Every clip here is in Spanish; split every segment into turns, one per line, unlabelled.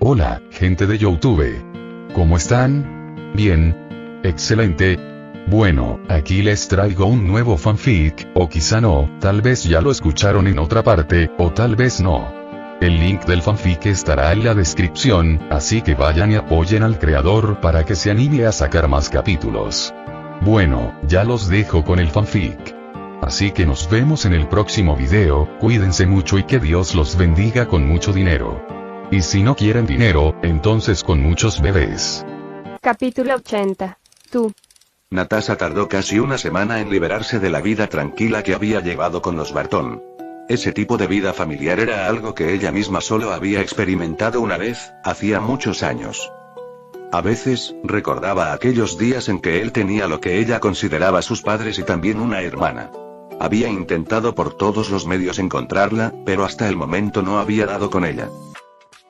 Hola, gente de YouTube. ¿Cómo están? Bien. Excelente. Bueno, aquí les traigo un nuevo fanfic, o quizá no, tal vez ya lo escucharon en otra parte, o tal vez no. El link del fanfic estará en la descripción, así que vayan y apoyen al creador para que se anime a sacar más capítulos. Bueno, ya los dejo con el fanfic. Así que nos vemos en el próximo video, cuídense mucho y que Dios los bendiga con mucho dinero. Y si no quieren dinero, entonces con muchos bebés.
Capítulo 80. Tú.
Natasha tardó casi una semana en liberarse de la vida tranquila que había llevado con los Barton. Ese tipo de vida familiar era algo que ella misma solo había experimentado una vez, hacía muchos años. A veces, recordaba aquellos días en que él tenía lo que ella consideraba sus padres y también una hermana. Había intentado por todos los medios encontrarla, pero hasta el momento no había dado con ella.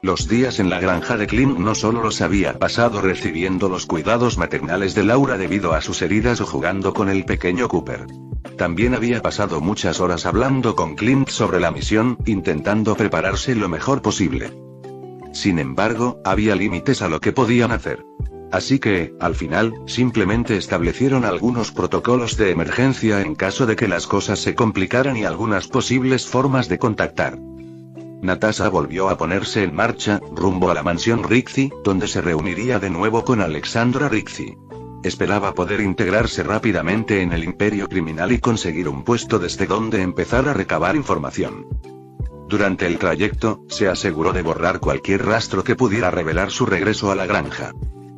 Los días en la granja de Clint no solo los había pasado recibiendo los cuidados maternales de Laura debido a sus heridas o jugando con el pequeño Cooper. También había pasado muchas horas hablando con Clint sobre la misión, intentando prepararse lo mejor posible. Sin embargo, había límites a lo que podían hacer. Así que, al final, simplemente establecieron algunos protocolos de emergencia en caso de que las cosas se complicaran y algunas posibles formas de contactar. Natasha volvió a ponerse en marcha, rumbo a la mansión Rixey, donde se reuniría de nuevo con Alexandra Rixey. Esperaba poder integrarse rápidamente en el imperio criminal y conseguir un puesto desde donde empezar a recabar información. Durante el trayecto, se aseguró de borrar cualquier rastro que pudiera revelar su regreso a la granja.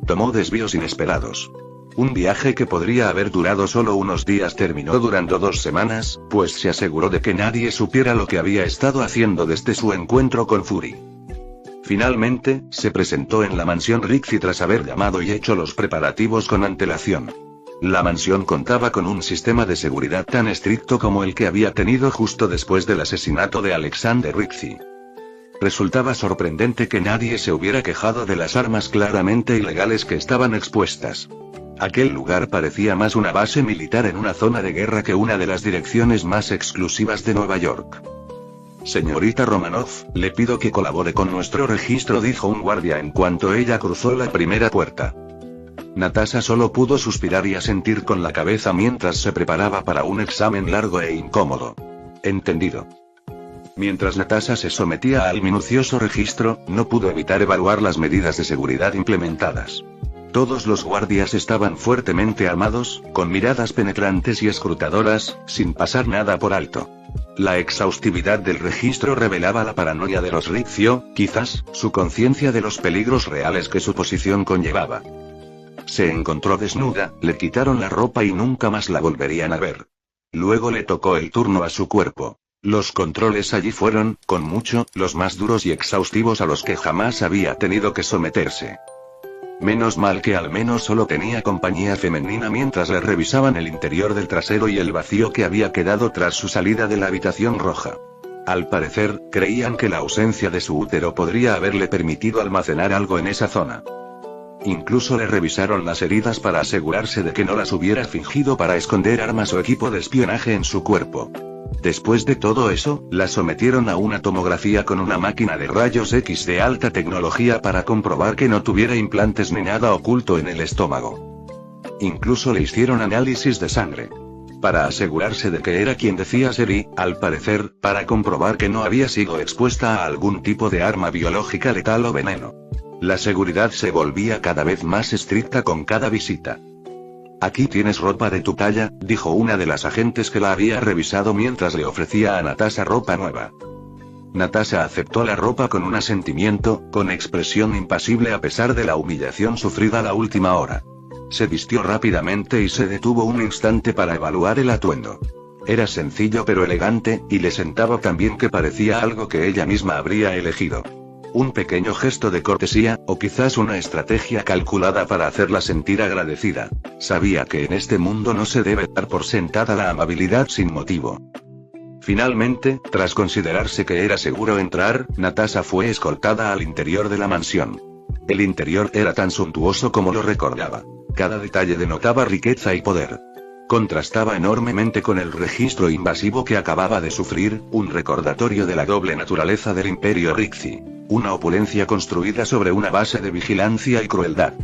Tomó desvíos inesperados. Un viaje que podría haber durado solo unos días terminó durando 2 semanas, pues se aseguró de que nadie supiera lo que había estado haciendo desde su encuentro con Fury. Finalmente, se presentó en la mansión Rixey tras haber llamado y hecho los preparativos con antelación. La mansión contaba con un sistema de seguridad tan estricto como el que había tenido justo después del asesinato de Alexander Rixey. Resultaba sorprendente que nadie se hubiera quejado de las armas claramente ilegales que estaban expuestas. Aquel lugar parecía más una base militar en una zona de guerra que una de las direcciones más exclusivas de Nueva York. Señorita Romanoff, le pido que colabore con nuestro registro, dijo un guardia en cuanto ella cruzó la primera puerta. Natasha solo pudo suspirar y asentir con la cabeza mientras se preparaba para un examen largo e incómodo. Entendido. Mientras Natasha se sometía al minucioso registro, no pudo evitar evaluar las medidas de seguridad implementadas. Todos los guardias estaban fuertemente armados, con miradas penetrantes y escrutadoras, sin pasar nada por alto. La exhaustividad del registro revelaba la paranoia de los Rixey, quizás, su conciencia de los peligros reales que su posición conllevaba. Se encontró desnuda, le quitaron la ropa y nunca más la volverían a ver. Luego le tocó el turno a su cuerpo. Los controles allí fueron, con mucho, los más duros y exhaustivos a los que jamás había tenido que someterse. Menos mal que al menos solo tenía compañía femenina mientras le revisaban el interior del trasero y el vacío que había quedado tras su salida de la habitación roja. Al parecer, creían que la ausencia de su útero podría haberle permitido almacenar algo en esa zona. Incluso le revisaron las heridas para asegurarse de que no las hubiera fingido para esconder armas o equipo de espionaje en su cuerpo. Después de todo eso, la sometieron a una tomografía con una máquina de rayos X de alta tecnología para comprobar que no tuviera implantes ni nada oculto en el estómago. Incluso le hicieron análisis de sangre. Para asegurarse de que era quien decía ser y, al parecer, para comprobar que no había sido expuesta a algún tipo de arma biológica letal o veneno. La seguridad se volvía cada vez más estricta con cada visita. Aquí tienes ropa de tu talla, dijo una de las agentes que la había revisado mientras le ofrecía a Natasha ropa nueva. Natasha aceptó la ropa con un asentimiento, con expresión impasible a pesar de la humillación sufrida la última hora. Se vistió rápidamente y se detuvo un instante para evaluar el atuendo. Era sencillo pero elegante, y le sentaba tan bien que parecía algo que ella misma habría elegido. Un pequeño gesto de cortesía, o quizás una estrategia calculada para hacerla sentir agradecida. Sabía que en este mundo no se debe dar por sentada la amabilidad sin motivo. Finalmente, tras considerarse que era seguro entrar, Natasha fue escoltada al interior de la mansión. El interior era tan suntuoso como lo recordaba. Cada detalle denotaba riqueza y poder. Contrastaba enormemente con el registro invasivo que acababa de sufrir, un recordatorio de la doble naturaleza del Imperio Rixi. Una opulencia construida sobre una base de vigilancia y crueldad.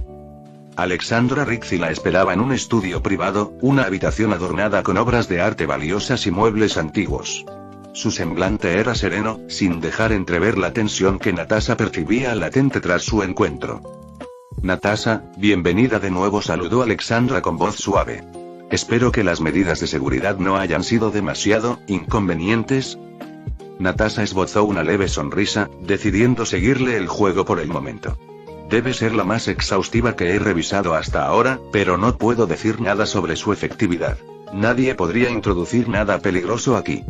Alexandra Rixi la esperaba en un estudio privado, una habitación adornada con obras de arte valiosas y muebles antiguos. Su semblante era sereno, sin dejar entrever la tensión que Natasha percibía latente tras su encuentro. «Natasha, bienvenida de nuevo», saludó Alexandra con voz suave. «Espero que las medidas de seguridad no hayan sido demasiado inconvenientes». Natasha esbozó una leve sonrisa, decidiendo seguirle el juego por el momento. «Debe ser la más exhaustiva que he revisado hasta ahora, pero no puedo decir nada sobre su efectividad. Nadie podría introducir nada peligroso aquí».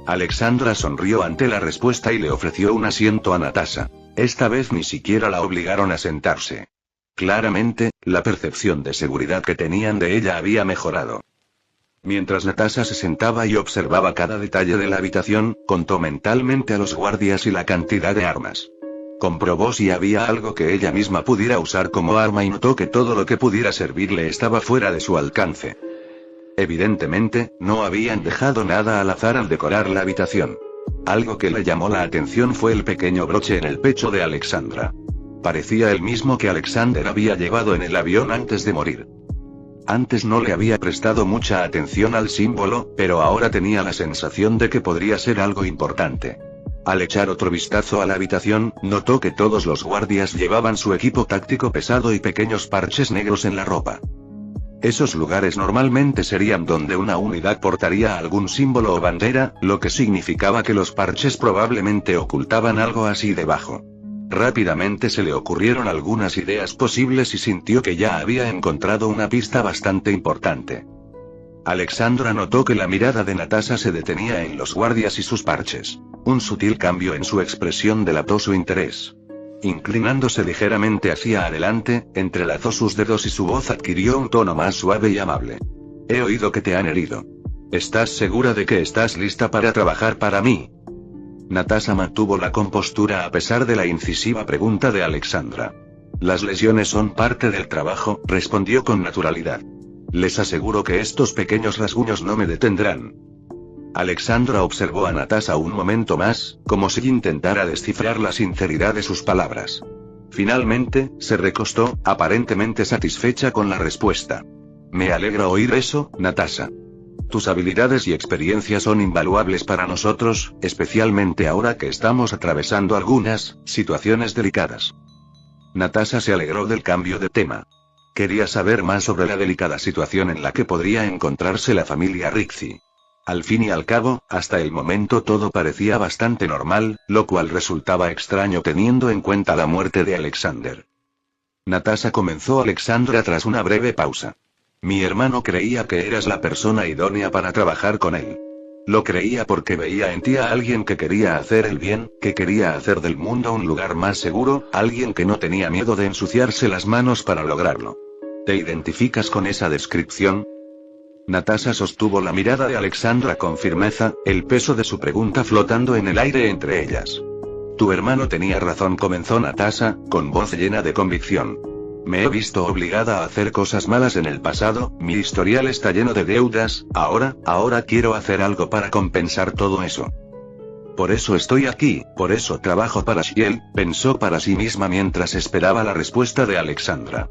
Alexandra sonrió ante la respuesta y le ofreció un asiento a Natasha. Esta vez ni siquiera la obligaron a sentarse. Claramente, la percepción de seguridad que tenían de ella había mejorado. Mientras Natasha se sentaba y observaba cada detalle de la habitación, contó mentalmente a los guardias y la cantidad de armas. Comprobó si había algo que ella misma pudiera usar como arma y notó que todo lo que pudiera servirle estaba fuera de su alcance. Evidentemente, no habían dejado nada al azar al decorar la habitación. Algo que le llamó la atención fue el pequeño broche en el pecho de Alexandra. Parecía el mismo que Alexander había llevado en el avión antes de morir. Antes no le había prestado mucha atención al símbolo, pero ahora tenía la sensación de que podría ser algo importante. Al echar otro vistazo a la habitación, notó que todos los guardias llevaban su equipo táctico pesado y pequeños parches negros en la ropa. Esos lugares normalmente serían donde una unidad portaría algún símbolo o bandera, lo que significaba que los parches probablemente ocultaban algo así debajo. Rápidamente se le ocurrieron algunas ideas posibles y sintió que ya había encontrado una pista bastante importante. Alexandra notó que la mirada de Natasha se detenía en los guardias y sus parches. Un sutil cambio en su expresión delató su interés. Inclinándose ligeramente hacia adelante, entrelazó sus dedos y su voz adquirió un tono más suave y amable. «He oído que te han herido. ¿Estás segura de que estás lista para trabajar para mí?» Natasha mantuvo la compostura a pesar de la incisiva pregunta de Alexandra. «Las lesiones son parte del trabajo», respondió con naturalidad. «Les aseguro que estos pequeños rasguños no me detendrán». Alexandra observó a Natasha un momento más, como si intentara descifrar la sinceridad de sus palabras. Finalmente, se recostó, aparentemente satisfecha con la respuesta. «Me alegra oír eso, Natasha. Tus habilidades y experiencia son invaluables para nosotros, especialmente ahora que estamos atravesando algunas situaciones delicadas». Natasha se alegró del cambio de tema. Quería saber más sobre la delicada situación en la que podría encontrarse la familia Rixi. Al fin y al cabo, hasta el momento todo parecía bastante normal, lo cual resultaba extraño teniendo en cuenta la muerte de Alexander. Natasha comenzó Alexandra tras una breve pausa. «Mi hermano creía que eras la persona idónea para trabajar con él. Lo creía porque veía en ti a alguien que quería hacer el bien, que quería hacer del mundo un lugar más seguro, alguien que no tenía miedo de ensuciarse las manos para lograrlo. ¿Te identificas con esa descripción?» Natasha sostuvo la mirada de Alexandra con firmeza, el peso de su pregunta flotando en el aire entre ellas. «Tu hermano tenía razón», comenzó Natasha, con voz llena de convicción. «Me he visto obligada a hacer cosas malas en el pasado, mi historial está lleno de deudas, ahora quiero hacer algo para compensar todo eso. Por eso estoy aquí, por eso trabajo para Shield», pensó para sí misma mientras esperaba la respuesta de Alexandra.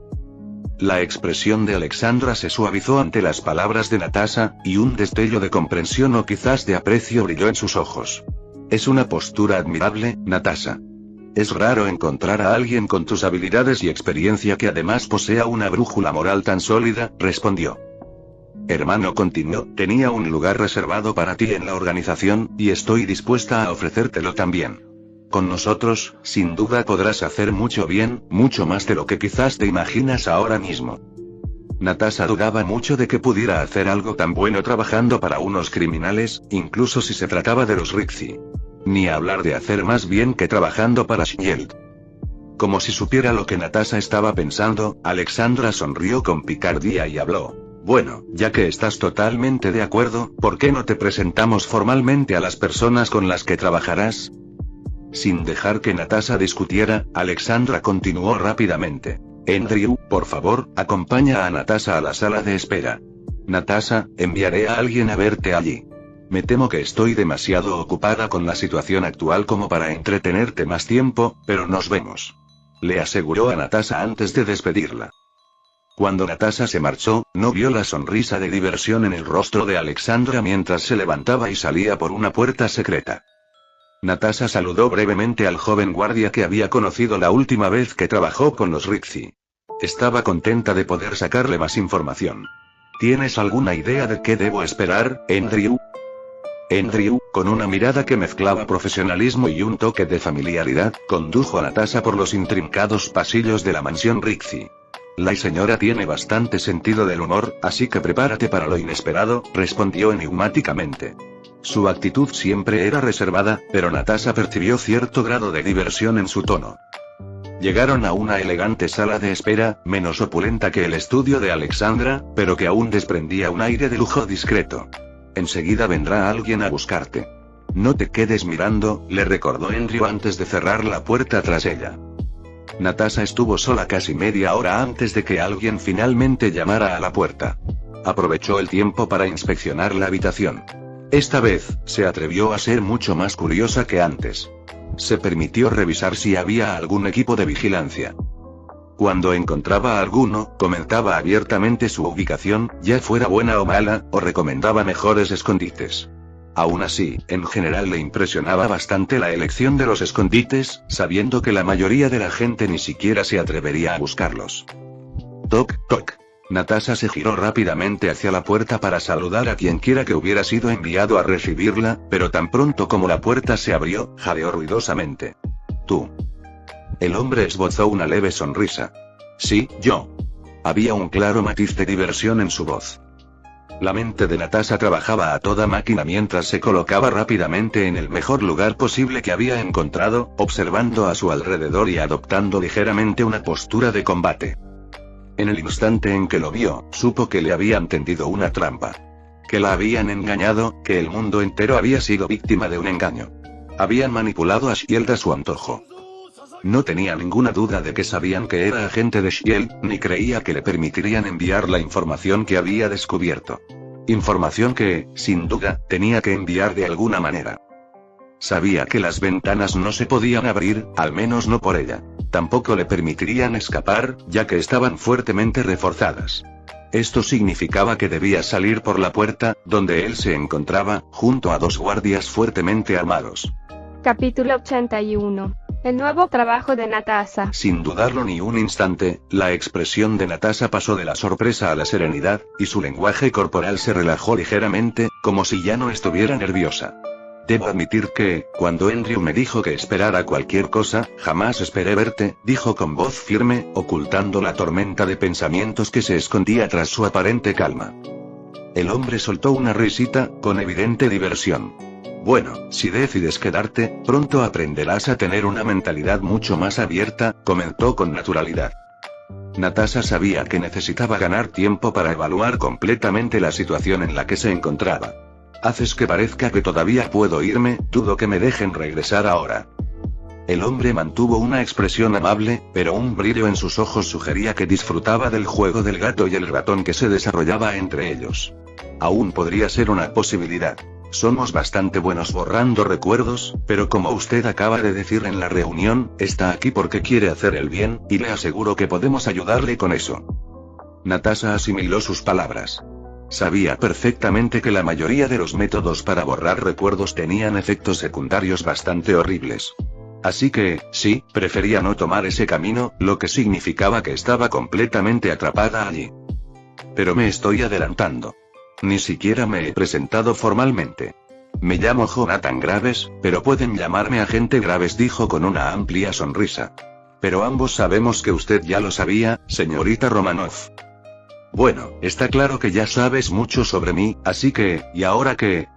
La expresión de Alexandra se suavizó ante las palabras de Natasha, y un destello de comprensión o quizás de aprecio brilló en sus ojos. «Es una postura admirable, Natasha. Es raro encontrar a alguien con tus habilidades y experiencia que además posea una brújula moral tan sólida», respondió. «Hermano», continuó, «tenía un lugar reservado para ti en la organización, y estoy dispuesta a ofrecértelo también. Con nosotros, sin duda podrás hacer mucho bien, mucho más de lo que quizás te imaginas ahora mismo». Natasha dudaba mucho de que pudiera hacer algo tan bueno trabajando para unos criminales, incluso si se trataba de los Rixi. Ni hablar de hacer más bien que trabajando para Shield. Como si supiera lo que Natasha estaba pensando, Alexandra sonrió con picardía y habló. «Bueno, ya que estás totalmente de acuerdo, ¿por qué no te presentamos formalmente a las personas con las que trabajarás?» Sin dejar que Natasha discutiera, Alexandra continuó rápidamente. «Andrew, por favor, acompaña a Natasha a la sala de espera». Natasha, enviaré a alguien a verte allí. Me temo que estoy demasiado ocupada con la situación actual como para entretenerte más tiempo, pero nos vemos. Le aseguró a Natasha antes de despedirla. Cuando Natasha se marchó, no vio la sonrisa de diversión en el rostro de Alexandra mientras se levantaba y salía por una puerta secreta. Natasha saludó brevemente al joven guardia que había conocido la última vez que trabajó con los Rixi. Estaba contenta de poder sacarle más información. ¿Tienes alguna idea de qué debo esperar, Andrew? Andrew, con una mirada que mezclaba profesionalismo y un toque de familiaridad, condujo a Natasha por los intrincados pasillos de la mansión Rixi. La señora tiene bastante sentido del humor, así que prepárate para lo inesperado, respondió enigmáticamente. Su actitud siempre era reservada, pero Natasha percibió cierto grado de diversión en su tono. Llegaron a una elegante sala de espera, menos opulenta que el estudio de Alexandra, pero que aún desprendía un aire de lujo discreto. Enseguida vendrá alguien a buscarte. No te quedes mirando, le recordó Andrew antes de cerrar la puerta tras ella. Natasha estuvo sola casi media hora antes de que alguien finalmente llamara a la puerta. Aprovechó el tiempo para inspeccionar la habitación. Esta vez, se atrevió a ser mucho más curiosa que antes. Se permitió revisar si había algún equipo de vigilancia. Cuando encontraba a alguno, comentaba abiertamente su ubicación, ya fuera buena o mala, o recomendaba mejores escondites. Aún así, en general le impresionaba bastante la elección de los escondites, sabiendo que la mayoría de la gente ni siquiera se atrevería a buscarlos. Toc, toc. Natasha se giró rápidamente hacia la puerta para saludar a quienquiera que hubiera sido enviado a recibirla, pero tan pronto como la puerta se abrió, jadeó ruidosamente. ¿Tú? El hombre esbozó una leve sonrisa. Sí, yo. Había un claro matiz de diversión en su voz. La mente de Natasha trabajaba a toda máquina mientras se colocaba rápidamente en el mejor lugar posible que había encontrado, observando a su alrededor y adoptando ligeramente una postura de combate. En el instante en que lo vio, supo que le habían tendido una trampa. Que la habían engañado, que el mundo entero había sido víctima de un engaño. Habían manipulado a Shield a su antojo. No tenía ninguna duda de que sabían que era agente de Shield, ni creía que le permitirían enviar la información que había descubierto. Información que, sin duda, tenía que enviar de alguna manera. Sabía que las ventanas no se podían abrir, al menos no por ella. Tampoco le permitirían escapar, ya que estaban fuertemente reforzadas. Esto significaba que debía salir por la puerta, donde él se encontraba, junto a dos guardias fuertemente armados.
Capítulo 81. El nuevo trabajo de Natasha.
Sin dudarlo ni un instante, la expresión de Natasha pasó de la sorpresa a la serenidad, y su lenguaje corporal se relajó ligeramente, como si ya no estuviera nerviosa. Debo admitir que, cuando Andrew me dijo que esperara cualquier cosa, jamás esperé verte, dijo con voz firme, ocultando la tormenta de pensamientos que se escondía tras su aparente calma. El hombre soltó una risita, con evidente diversión. Bueno, si decides quedarte, pronto aprenderás a tener una mentalidad mucho más abierta, comentó con naturalidad. Natasha sabía que necesitaba ganar tiempo para evaluar completamente la situación en la que se encontraba. Haces que parezca que todavía puedo irme, dudo que me dejen regresar ahora. El hombre mantuvo una expresión amable, pero un brillo en sus ojos sugería que disfrutaba del juego del gato y el ratón que se desarrollaba entre ellos. Aún podría ser una posibilidad. Somos bastante buenos borrando recuerdos, pero como usted acaba de decir en la reunión, está aquí porque quiere hacer el bien, y le aseguro que podemos ayudarle con eso. Natasha asimiló sus palabras. Sabía perfectamente que la mayoría de los métodos para borrar recuerdos tenían efectos secundarios bastante horribles. Así que, sí, prefería no tomar ese camino, lo que significaba que estaba completamente atrapada allí. Pero me estoy adelantando. Ni siquiera me he presentado formalmente. Me llamo Jonathan Graves, pero pueden llamarme agente Graves, dijo con una amplia sonrisa. Pero ambos sabemos que usted ya lo sabía, señorita Romanoff. Bueno, está claro que ya sabes mucho sobre mí, así que, ¿y ahora qué?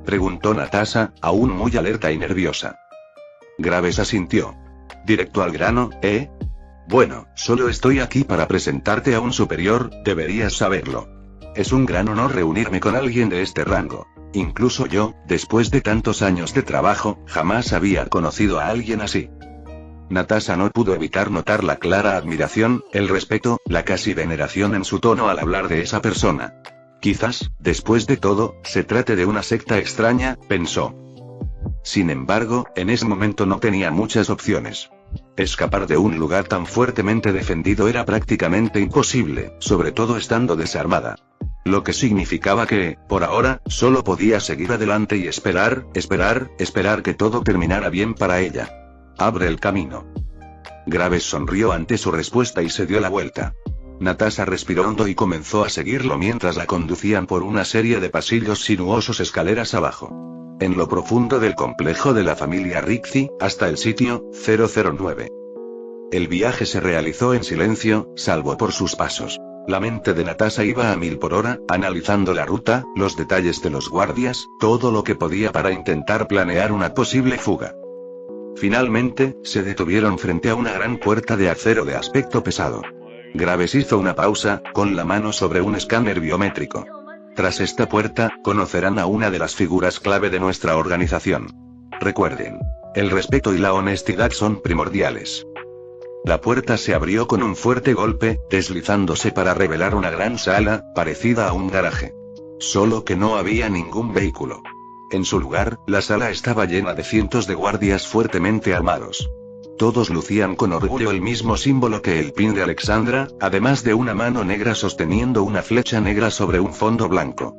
Preguntó Natasha, aún muy alerta y nerviosa. Graves asintió. Directo al grano, ¿eh? Bueno, solo estoy aquí para presentarte a un superior, deberías saberlo. Es un gran honor reunirme con alguien de este rango. Incluso yo, después de tantos años de trabajo, jamás había conocido a alguien así. Natasha no pudo evitar notar la clara admiración, el respeto, la casi veneración en su tono al hablar de esa persona. Quizás, después de todo, se trate de una secta extraña, pensó. Sin embargo, en ese momento no tenía muchas opciones. Escapar de un lugar tan fuertemente defendido era prácticamente imposible, sobre todo estando desarmada. Lo que significaba que, por ahora, solo podía seguir adelante y esperar que todo terminara bien para ella. Abre el camino. Graves sonrió ante su respuesta y se dio la vuelta. Natasha respiró hondo y comenzó a seguirlo mientras la conducían por una serie de pasillos sinuosos escaleras abajo. En lo profundo del complejo de la familia Rixey, hasta el sitio 009. El viaje se realizó en silencio, salvo por sus pasos. La mente de Natasha iba a 1000 por hora, analizando la ruta, los detalles de los guardias, todo lo que podía para intentar planear una posible fuga. Finalmente, se detuvieron frente a una gran puerta de acero de aspecto pesado. Graves hizo una pausa, con la mano sobre un escáner biométrico. Tras esta puerta, conocerán a una de las figuras clave de nuestra organización. Recuerden, el respeto y la honestidad son primordiales. La puerta se abrió con un fuerte golpe, deslizándose para revelar una gran sala, parecida a un garaje. Solo que no había ningún vehículo. En su lugar, la sala estaba llena de cientos de guardias fuertemente armados. Todos lucían con orgullo el mismo símbolo que el pin de Alexandra, además de una mano negra sosteniendo una flecha negra sobre un fondo blanco.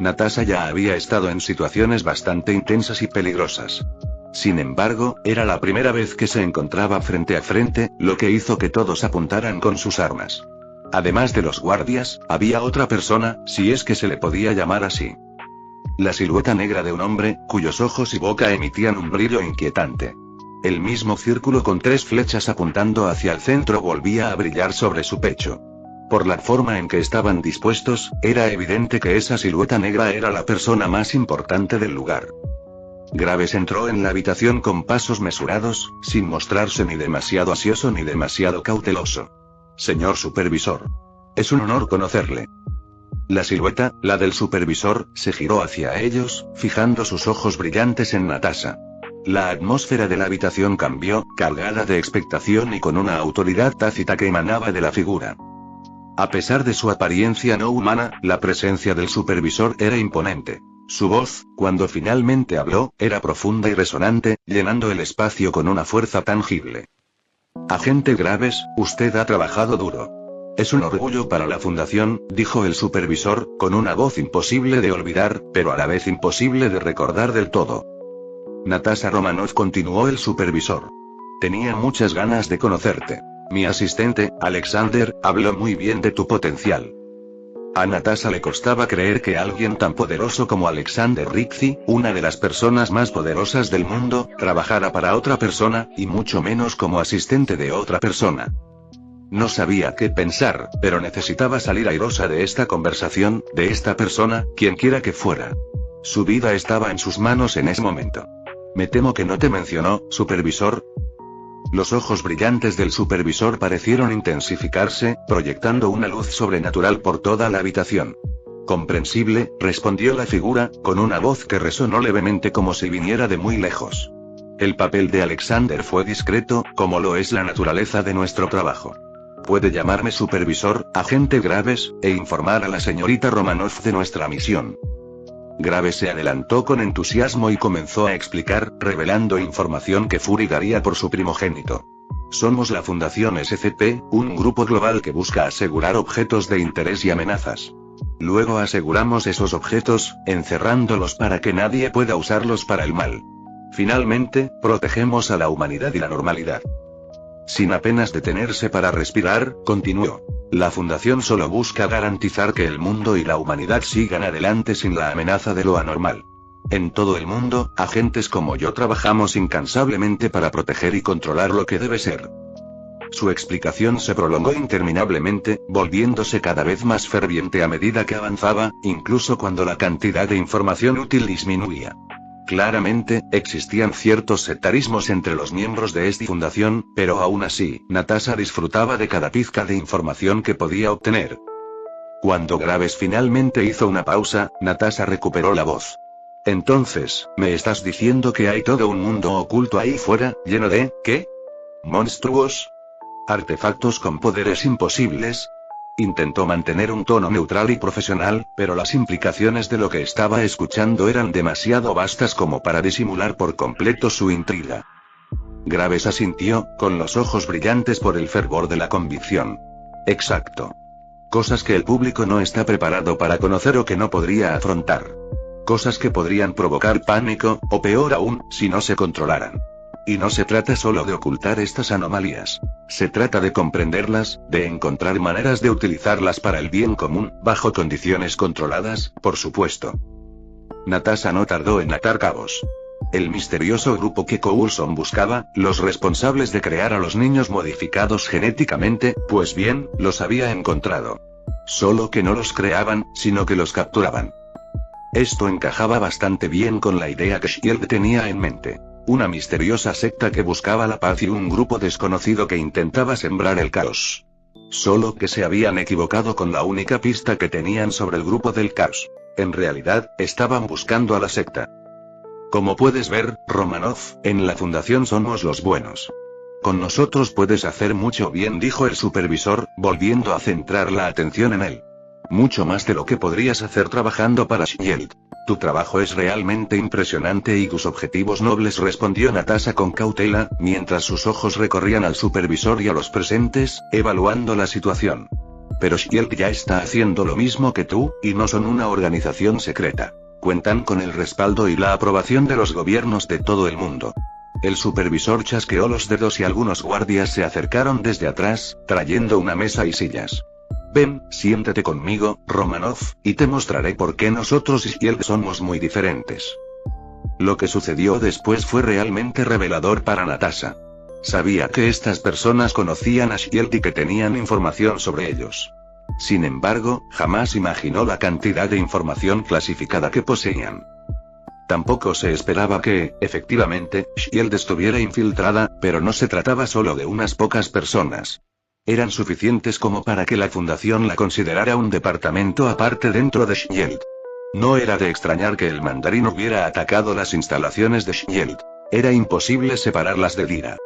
Natasha ya había estado en situaciones bastante intensas y peligrosas. Sin embargo, era la primera vez que se encontraba frente a frente, lo que hizo que todos apuntaran con sus armas. Además de los guardias, había otra persona, si es que se le podía llamar así. La silueta negra de un hombre, cuyos ojos y boca emitían un brillo inquietante. El mismo círculo con 3 flechas apuntando hacia el centro volvía a brillar sobre su pecho. Por la forma en que estaban dispuestos, era evidente que esa silueta negra era la persona más importante del lugar. Graves entró en la habitación con pasos mesurados, sin mostrarse ni demasiado ansioso ni demasiado cauteloso. Señor supervisor. Es un honor conocerle. La silueta, la del supervisor, se giró hacia ellos, fijando sus ojos brillantes en Natasha. La atmósfera de la habitación cambió, cargada de expectación y con una autoridad tácita que emanaba de la figura. A pesar de su apariencia no humana, la presencia del supervisor era imponente. Su voz, cuando finalmente habló, era profunda y resonante, llenando el espacio con una fuerza tangible. Agente Graves, usted ha trabajado duro. Es un orgullo para la fundación, dijo el supervisor, con una voz imposible de olvidar, pero a la vez imposible de recordar del todo. Natasha Romanoff, continuó el supervisor. Tenía muchas ganas de conocerte. Mi asistente, Alexander, habló muy bien de tu potencial. A Natasha le costaba creer que alguien tan poderoso como Alexander Rixey, una de las personas más poderosas del mundo, trabajara para otra persona, y mucho menos como asistente de otra persona. No sabía qué pensar, pero necesitaba salir airosa de esta conversación, de esta persona, quienquiera que fuera. Su vida estaba en sus manos en ese momento. Me temo que no te mencionó, supervisor. Los ojos brillantes del supervisor parecieron intensificarse, proyectando una luz sobrenatural por toda la habitación. Comprensible, respondió la figura, con una voz que resonó levemente como si viniera de muy lejos. El papel de Alexander fue discreto, como lo es la naturaleza de nuestro trabajo. Puede llamarme supervisor, agente Graves, e informar a la señorita Romanoff de nuestra misión. Graves se adelantó con entusiasmo y comenzó a explicar, revelando información que Fury daría por su primogénito. Somos la Fundación SCP, un grupo global que busca asegurar objetos de interés y amenazas. Luego aseguramos esos objetos, encerrándolos para que nadie pueda usarlos para el mal. Finalmente, protegemos a la humanidad y la normalidad. Sin apenas detenerse para respirar, continuó. La Fundación solo busca garantizar que el mundo y la humanidad sigan adelante sin la amenaza de lo anormal. En todo el mundo, agentes como yo trabajamos incansablemente para proteger y controlar lo que debe ser. Su explicación se prolongó interminablemente, volviéndose cada vez más ferviente a medida que avanzaba, incluso cuando la cantidad de información útil disminuía. Claramente, existían ciertos sectarismos entre los miembros de esta fundación, pero aún así, Natasha disfrutaba de cada pizca de información que podía obtener. Cuando Graves finalmente hizo una pausa, Natasha recuperó la voz. Entonces, ¿me estás diciendo que hay todo un mundo oculto ahí fuera, lleno de, ¿qué? ¿Monstruos? ¿Artefactos con poderes imposibles? Intentó mantener un tono neutral y profesional, pero las implicaciones de lo que estaba escuchando eran demasiado vastas como para disimular por completo su intriga. Graves asintió, con los ojos brillantes por el fervor de la convicción. Exacto. Cosas que el público no está preparado para conocer o que no podría afrontar. Cosas que podrían provocar pánico, o peor aún, si no se controlaran. Y no se trata solo de ocultar estas anomalías. Se trata de comprenderlas, de encontrar maneras de utilizarlas para el bien común, bajo condiciones controladas, por supuesto. Natasha no tardó en atar cabos. El misterioso grupo que Coulson buscaba, los responsables de crear a los niños modificados genéticamente, pues bien, los había encontrado. Solo que no los creaban, sino que los capturaban. Esto encajaba bastante bien con la idea que Shield tenía en mente. Una misteriosa secta que buscaba la paz y un grupo desconocido que intentaba sembrar el caos. Solo que se habían equivocado con la única pista que tenían sobre el grupo del caos. En realidad, estaban buscando a la secta. Como puedes ver, Romanov, en la fundación somos los buenos. Con nosotros puedes hacer mucho bien, dijo el supervisor, volviendo a centrar la atención en él. Mucho más de lo que podrías hacer trabajando para Shield. Tu trabajo es realmente impresionante y tus objetivos nobles, respondió Natasha con cautela, mientras sus ojos recorrían al supervisor y a los presentes, evaluando la situación. Pero Shield ya está haciendo lo mismo que tú, y no son una organización secreta. Cuentan con el respaldo y la aprobación de los gobiernos de todo el mundo. El supervisor chasqueó los dedos y algunos guardias se acercaron desde atrás, trayendo una mesa y sillas. Ven, siéntate conmigo, Romanov, y te mostraré por qué nosotros y Shield somos muy diferentes. Lo que sucedió después fue realmente revelador para Natasha. Sabía que estas personas conocían a Shield y que tenían información sobre ellos. Sin embargo, jamás imaginó la cantidad de información clasificada que poseían. Tampoco se esperaba que, efectivamente, Shield estuviera infiltrada, pero no se trataba solo de unas pocas personas. Eran suficientes como para que la fundación la considerara un departamento aparte dentro de Shield. No era de extrañar que el mandarín hubiera atacado las instalaciones de Shield. Era imposible separarlas de Lyra.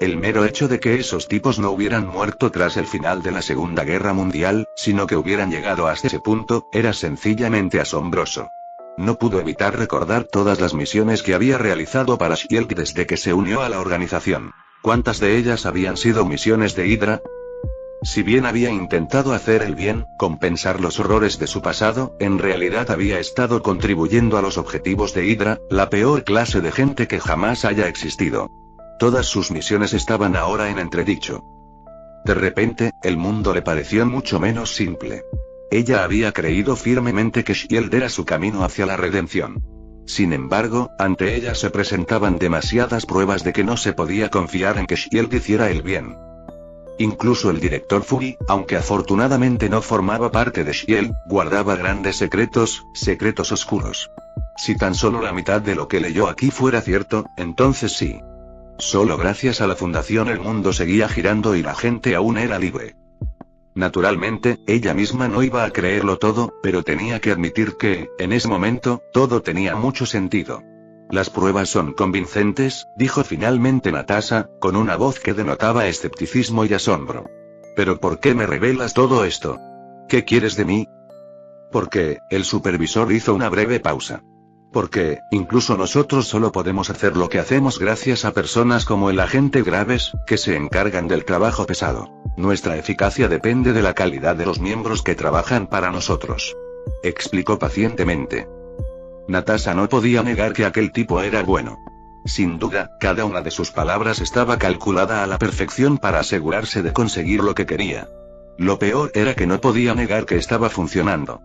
El mero hecho de que esos tipos no hubieran muerto tras el final de la Segunda Guerra Mundial, sino que hubieran llegado hasta ese punto, era sencillamente asombroso. No pudo evitar recordar todas las misiones que había realizado para Shield desde que se unió a la organización. ¿Cuántas de ellas habían sido misiones de Hydra? Si bien había intentado hacer el bien, compensar los horrores de su pasado, en realidad había estado contribuyendo a los objetivos de Hydra, la peor clase de gente que jamás haya existido. Todas sus misiones estaban ahora en entredicho. De repente, el mundo le pareció mucho menos simple. Ella había creído firmemente que Shield era su camino hacia la redención. Sin embargo, ante ella se presentaban demasiadas pruebas de que no se podía confiar en que Shield hiciera el bien. Incluso el director Fury, aunque afortunadamente no formaba parte de Shield, guardaba grandes secretos oscuros. Si tan solo la mitad de lo que leyó aquí fuera cierto, entonces sí. Solo gracias a la fundación el mundo seguía girando y la gente aún era libre. Naturalmente, ella misma no iba a creerlo todo, pero tenía que admitir que, en ese momento, todo tenía mucho sentido. Las pruebas son convincentes, dijo finalmente Natasha, con una voz que denotaba escepticismo y asombro. ¿Pero por qué me revelas todo esto? ¿Qué quieres de mí? Porque, el supervisor hizo una breve pausa. Porque, incluso nosotros solo podemos hacer lo que hacemos gracias a personas como el agente Graves, que se encargan del trabajo pesado. Nuestra eficacia depende de la calidad de los miembros que trabajan para nosotros. Explicó pacientemente. Natasha no podía negar que aquel tipo era bueno. Sin duda, cada una de sus palabras estaba calculada a la perfección para asegurarse de conseguir lo que quería. Lo peor era que no podía negar que estaba funcionando.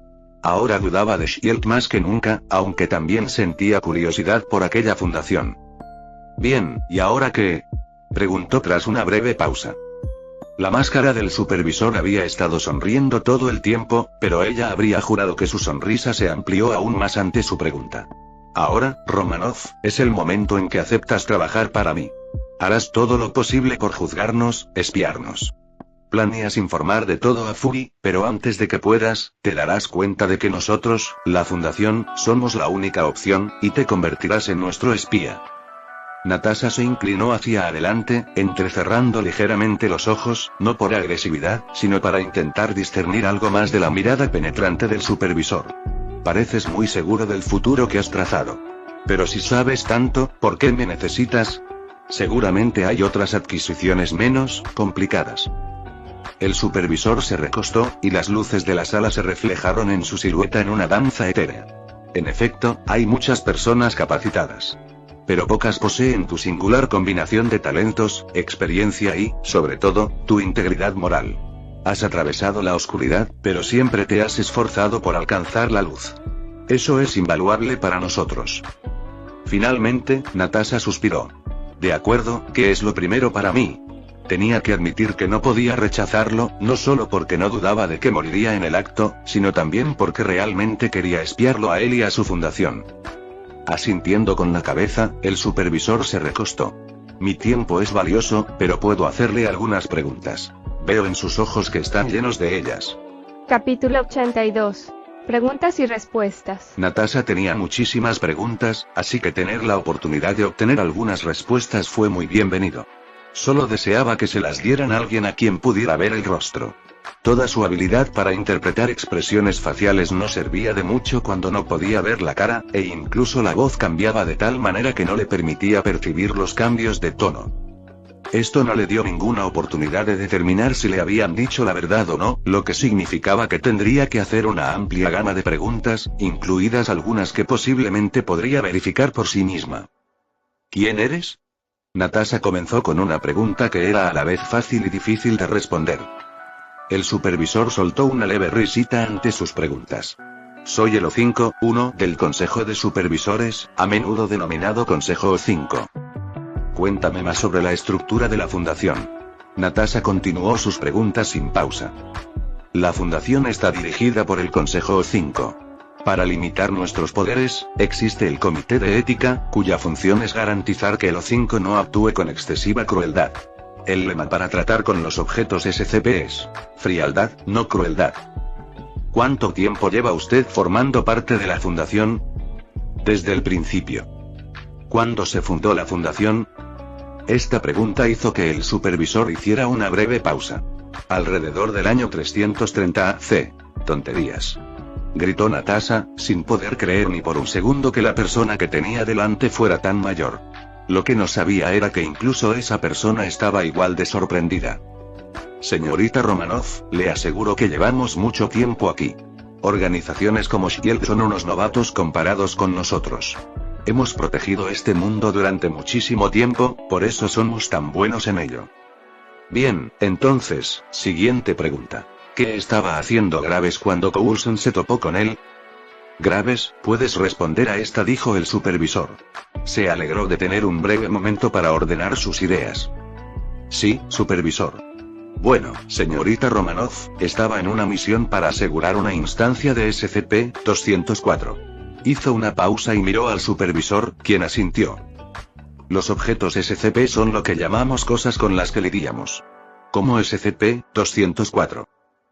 Ahora dudaba de Shield más que nunca, aunque también sentía curiosidad por aquella fundación. Bien, ¿y ahora qué? Preguntó tras una breve pausa. La máscara del supervisor había estado sonriendo todo el tiempo, pero ella habría jurado que su sonrisa se amplió aún más ante su pregunta. Ahora, Romanov, es el momento en que aceptas trabajar para mí. Harás todo lo posible por juzgarnos, espiarnos. Planeas informar de todo a Fury, pero antes de que puedas, te darás cuenta de que nosotros, la fundación, somos la única opción, y te convertirás en nuestro espía. Natasha se inclinó hacia adelante, entrecerrando ligeramente los ojos, no por agresividad, sino para intentar discernir algo más de la mirada penetrante del supervisor. Pareces muy seguro del futuro que has trazado. Pero si sabes tanto, ¿por qué me necesitas? Seguramente hay otras adquisiciones menos complicadas. El supervisor se recostó, y las luces de la sala se reflejaron en su silueta en una danza etérea. En efecto, hay muchas personas capacitadas. Pero pocas poseen tu singular combinación de talentos, experiencia y, sobre todo, tu integridad moral. Has atravesado la oscuridad, pero siempre te has esforzado por alcanzar la luz. Eso es invaluable para nosotros. Finalmente, Natasha suspiró. De acuerdo, ¿qué es lo primero para mí? Tenía que admitir que no podía rechazarlo, no solo porque no dudaba de que moriría en el acto, sino también porque realmente quería espiarlo a él y a su fundación. Asintiendo con la cabeza, el supervisor se recostó. Mi tiempo es valioso, pero puedo hacerle algunas preguntas. Veo en sus ojos que están llenos de ellas.
Capítulo 82. Preguntas y respuestas.
Natasha tenía muchísimas preguntas, así que tener la oportunidad de obtener algunas respuestas fue muy bienvenido. Solo deseaba que se las dieran a alguien a quien pudiera ver el rostro. Toda su habilidad para interpretar expresiones faciales no servía de mucho cuando no podía ver la cara, e incluso la voz cambiaba de tal manera que no le permitía percibir los cambios de tono. Esto no le dio ninguna oportunidad de determinar si le habían dicho la verdad o no, lo que significaba que tendría que hacer una amplia gama de preguntas, incluidas algunas que posiblemente podría verificar por sí misma. ¿Quién eres? Natasha comenzó con una pregunta que era a la vez fácil y difícil de responder. El supervisor soltó una leve risita ante sus preguntas. Soy el O5-1 del Consejo de Supervisores, a menudo denominado Consejo O5. Cuéntame más sobre la estructura de la fundación. Natasha continuó sus preguntas sin pausa. La fundación está dirigida por el Consejo O5. Para limitar nuestros poderes, existe el Comité de Ética, cuya función es garantizar que el O5 no actúe con excesiva crueldad. El lema para tratar con los objetos SCP es: frialdad, no crueldad. ¿Cuánto tiempo lleva usted formando parte de la fundación? Desde el principio. ¿Cuándo se fundó la fundación? Esta pregunta hizo que el supervisor hiciera una breve pausa. Alrededor del año 330 AC. Tonterías. Gritó Natasha, sin poder creer ni por un segundo que la persona que tenía delante fuera tan mayor. Lo que no sabía era que incluso esa persona estaba igual de sorprendida. Señorita Romanoff, le aseguro que llevamos mucho tiempo aquí. Organizaciones como Shield son unos novatos comparados con nosotros. Hemos protegido este mundo durante muchísimo tiempo, por eso somos tan buenos en ello. Bien, entonces, siguiente pregunta. ¿Qué estaba haciendo Graves cuando Coulson se topó con él? Graves, puedes responder a esta, dijo el supervisor. Se alegró de tener un breve momento para ordenar sus ideas. Sí, supervisor. Bueno, señorita Romanoff, estaba en una misión para asegurar una instancia de SCP-204. Hizo una pausa y miró al supervisor, quien asintió. Los objetos SCP son lo que llamamos cosas con las que lidiamos. Como SCP-204.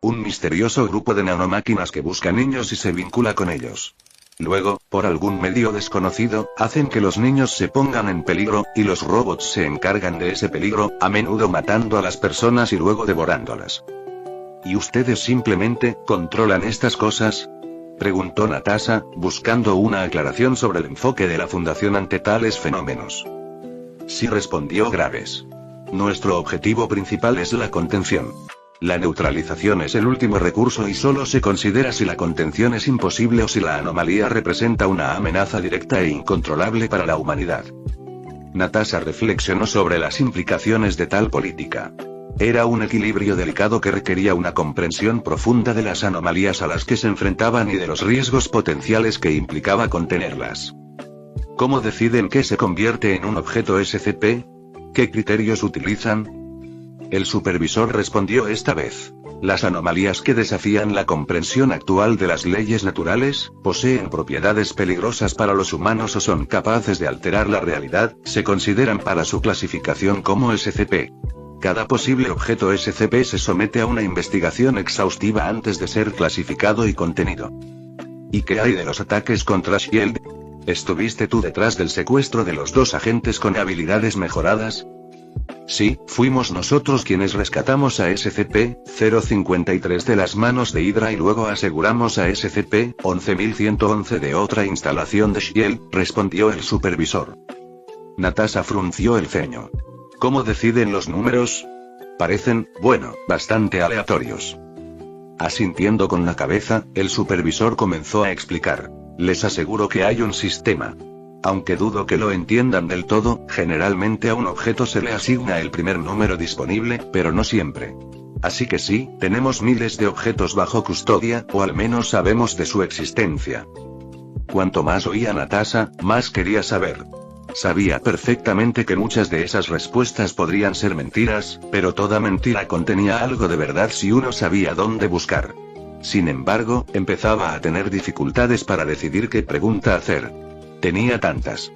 Un misterioso grupo de nanomáquinas que busca niños y se vincula con ellos. Luego, por algún medio desconocido, hacen que los niños se pongan en peligro, y los robots se encargan de ese peligro, a menudo matando a las personas y luego devorándolas. ¿Y ustedes simplemente controlan estas cosas? Preguntó Natasha, buscando una aclaración sobre el enfoque de la fundación ante tales fenómenos. Sí, respondió Graves. Nuestro objetivo principal es la contención. La neutralización es el último recurso y solo se considera si la contención es imposible o si la anomalía representa una amenaza directa e incontrolable para la humanidad. Natasha reflexionó sobre las implicaciones de tal política. Era un equilibrio delicado que requería una comprensión profunda de las anomalías a las que se enfrentaban y de los riesgos potenciales que implicaba contenerlas. ¿Cómo deciden qué se convierte en un objeto SCP? ¿Qué criterios utilizan? El supervisor respondió esta vez. Las anomalías que desafían la comprensión actual de las leyes naturales, poseen propiedades peligrosas para los humanos o son capaces de alterar la realidad, se consideran para su clasificación como SCP. Cada posible objeto SCP se somete a una investigación exhaustiva antes de ser clasificado y contenido. ¿Y qué hay de los ataques contra Shield? ¿Estuviste tú detrás del secuestro de los 2 agentes con habilidades mejoradas? Sí, fuimos nosotros quienes rescatamos a SCP-053 de las manos de Hydra y luego aseguramos a SCP-11111 de otra instalación de S.H.I.E.L.D., respondió el supervisor. Natasha frunció el ceño. ¿Cómo deciden los números? Parecen, bueno, bastante aleatorios. Asintiendo con la cabeza, el supervisor comenzó a explicar. Les aseguro que hay un sistema. Aunque dudo que lo entiendan del todo, generalmente a un objeto se le asigna el primer número disponible, pero no siempre. Así que sí, tenemos miles de objetos bajo custodia, o al menos sabemos de su existencia. Cuanto más oía Natasha, más quería saber. Sabía perfectamente que muchas de esas respuestas podrían ser mentiras, pero toda mentira contenía algo de verdad si uno sabía dónde buscar. Sin embargo, empezaba a tener dificultades para decidir qué pregunta hacer. Tenía tantas.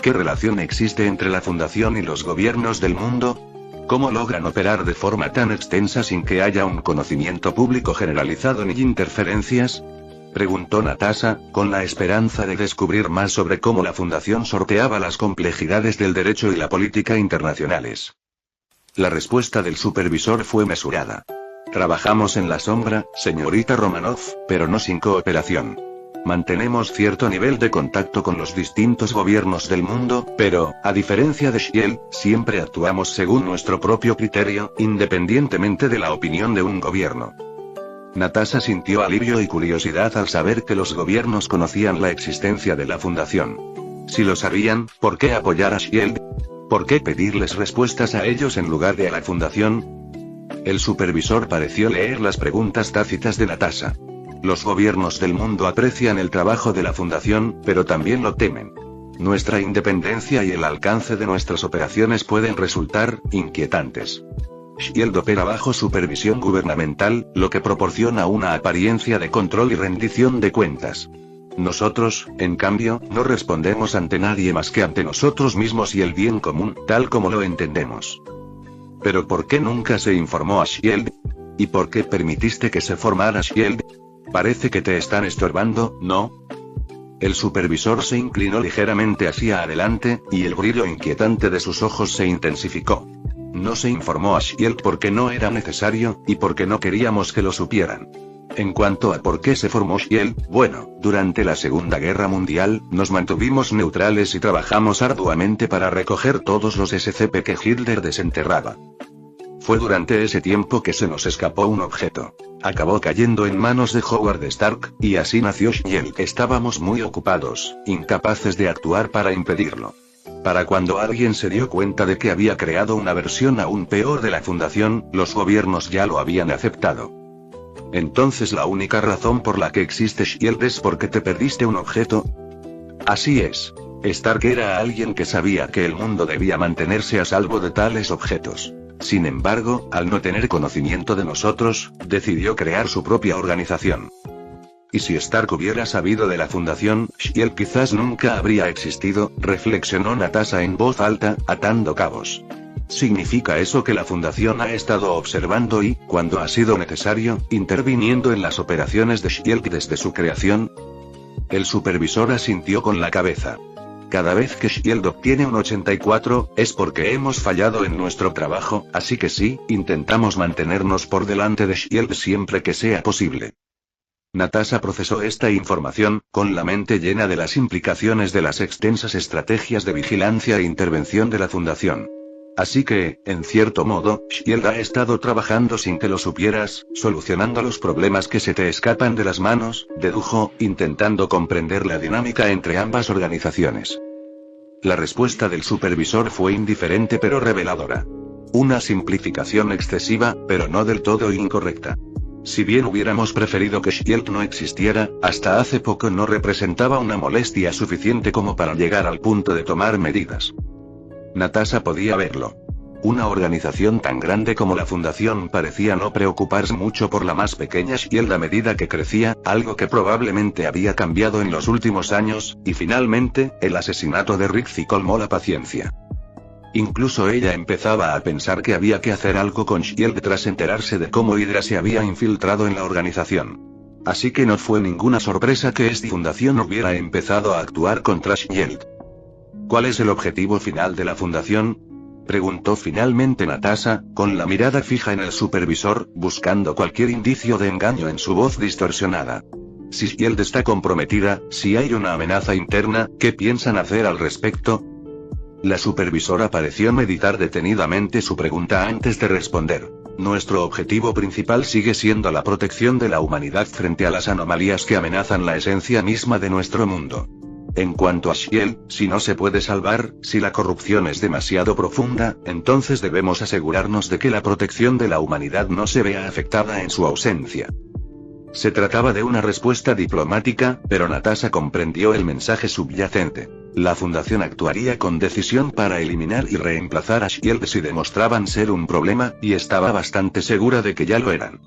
¿Qué relación existe entre la Fundación y los gobiernos del mundo? ¿Cómo logran operar de forma tan extensa sin que haya un conocimiento público generalizado ni interferencias? Preguntó Natasha, con la esperanza de descubrir más sobre cómo la Fundación sorteaba las complejidades del derecho y la política internacionales. La respuesta del supervisor fue mesurada. Trabajamos en la sombra, señorita Romanoff, pero no sin cooperación. Mantenemos cierto nivel de contacto con los distintos gobiernos del mundo, pero, a diferencia de S.H.I.E.L.D., siempre actuamos según nuestro propio criterio, independientemente de la opinión de un gobierno. Natasha sintió alivio y curiosidad al saber que los gobiernos conocían la existencia de la Fundación. Si lo sabían, ¿por qué apoyar a S.H.I.E.L.D.? ¿Por qué pedirles respuestas a ellos en lugar de a la Fundación? El supervisor pareció leer las preguntas tácitas de Natasha. Los gobiernos del mundo aprecian el trabajo de la Fundación, pero también lo temen. Nuestra independencia y el alcance de nuestras operaciones pueden resultar inquietantes. S.H.I.E.L.D. opera bajo supervisión gubernamental, lo que proporciona una apariencia de control y rendición de cuentas. Nosotros, en cambio, no respondemos ante nadie más que ante nosotros mismos y el bien común, tal como lo entendemos. ¿Pero por qué nunca se informó a S.H.I.E.L.D.? ¿Y por qué permitiste que se formara S.H.I.E.L.D.? Parece que te están estorbando, ¿no? El supervisor se inclinó ligeramente hacia adelante, y el brillo inquietante de sus ojos se intensificó. No se informó a S.H.I.E.L.D. porque no era necesario, y porque no queríamos que lo supieran. En cuanto a por qué se formó S.H.I.E.L.D., bueno, durante la Segunda Guerra Mundial, nos mantuvimos neutrales y trabajamos arduamente para recoger todos los SCP que Hitler desenterraba. Fue durante ese tiempo que se nos escapó un objeto. Acabó cayendo en manos de Howard Stark, y así nació S.H.I.E.L.D. Estábamos muy ocupados, incapaces de actuar para impedirlo. Para cuando alguien se dio cuenta de que había creado una versión aún peor de la Fundación, los gobiernos ya lo habían aceptado. Entonces la única razón por la que existe S.H.I.E.L.D. es porque te perdiste un objeto. Así es. Stark era alguien que sabía que el mundo debía mantenerse a salvo de tales objetos. Sin embargo, al no tener conocimiento de nosotros, decidió crear su propia organización. Y si Stark hubiera sabido de la Fundación, S.H.I.E.L.D. quizás nunca habría existido, reflexionó Natasha en voz alta, atando cabos. ¿Significa eso que la Fundación ha estado observando y, cuando ha sido necesario, interviniendo en las operaciones de S.H.I.E.L.D. desde su creación? El supervisor asintió con la cabeza. Cada vez que S.H.I.E.L.D. obtiene un 84, es porque hemos fallado en nuestro trabajo, así que sí, intentamos mantenernos por delante de S.H.I.E.L.D. siempre que sea posible. Natasha procesó esta información, con la mente llena de las implicaciones de las extensas estrategias de vigilancia e intervención de la Fundación. Así que, en cierto modo, S.H.I.E.L.D. ha estado trabajando sin que lo supieras, solucionando los problemas que se te escapan de las manos, dedujo, intentando comprender la dinámica entre ambas organizaciones. La respuesta del supervisor fue indiferente pero reveladora. Una simplificación excesiva, pero no del todo incorrecta. Si bien hubiéramos preferido que S.H.I.E.L.D. no existiera, hasta hace poco no representaba una molestia suficiente como para llegar al punto de tomar medidas. Natasha podía verlo. Una organización tan grande como la Fundación parecía no preocuparse mucho por la más pequeña S.H.I.E.L.D. a medida que crecía, algo que probablemente había cambiado en los últimos años, y finalmente, el asesinato de Rick colmó la paciencia. Incluso ella empezaba a pensar que había que hacer algo con S.H.I.E.L.D. tras enterarse de cómo Hydra se había infiltrado en la organización. Así que no fue ninguna sorpresa que esta fundación hubiera empezado a actuar contra Shield. ¿Cuál es el objetivo final de la fundación?, preguntó finalmente Natasha, con la mirada fija en el supervisor, buscando cualquier indicio de engaño en su voz distorsionada. Si Shield está comprometida, si hay una amenaza interna, ¿qué piensan hacer al respecto? La supervisora pareció meditar detenidamente su pregunta antes de responder. Nuestro objetivo principal sigue siendo la protección de la humanidad frente a las anomalías que amenazan la esencia misma de nuestro mundo. En cuanto a Shield, si no se puede salvar, si la corrupción es demasiado profunda, entonces debemos asegurarnos de que la protección de la humanidad no se vea afectada en su ausencia. Se trataba de una respuesta diplomática, pero Natasha comprendió el mensaje subyacente. La fundación actuaría con decisión para eliminar y reemplazar a Shield si demostraban ser un problema, y estaba bastante segura de que ya lo eran.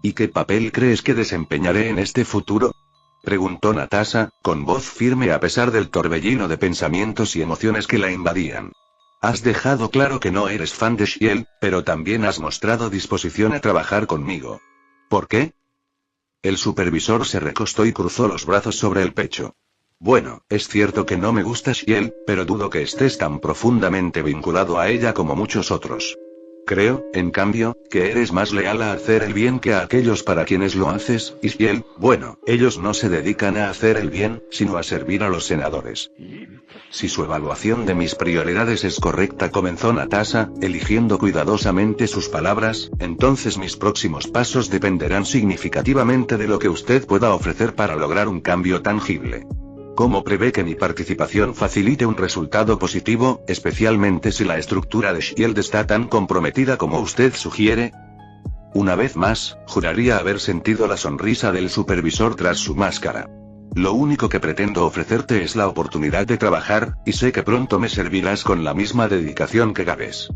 ¿Y qué papel crees que desempeñaré en este futuro?, preguntó Natasha, con voz firme a pesar del torbellino de pensamientos y emociones que la invadían. Has dejado claro que no eres fan de Shield, pero también has mostrado disposición a trabajar conmigo. ¿Por qué? El supervisor se recostó y cruzó los brazos sobre el pecho. Bueno, es cierto que no me gusta Shield, pero dudo que estés tan profundamente vinculado a ella como muchos otros. Creo, en cambio, que eres más leal a hacer el bien que a aquellos para quienes lo haces, y Shield, bueno, ellos no se dedican a hacer el bien, sino a servir a los senadores. Si su evaluación de mis prioridades es correcta, comenzó Natasha, eligiendo cuidadosamente sus palabras, entonces mis próximos pasos dependerán significativamente de lo que usted pueda ofrecer para lograr un cambio tangible. ¿Cómo prevé que mi participación facilite un resultado positivo, especialmente si la estructura de Shield está tan comprometida como usted sugiere? Una vez más, juraría haber sentido la sonrisa del supervisor tras su máscara. Lo único que pretendo ofrecerte es la oportunidad de trabajar, y sé que pronto me servirás con la misma dedicación que Graves.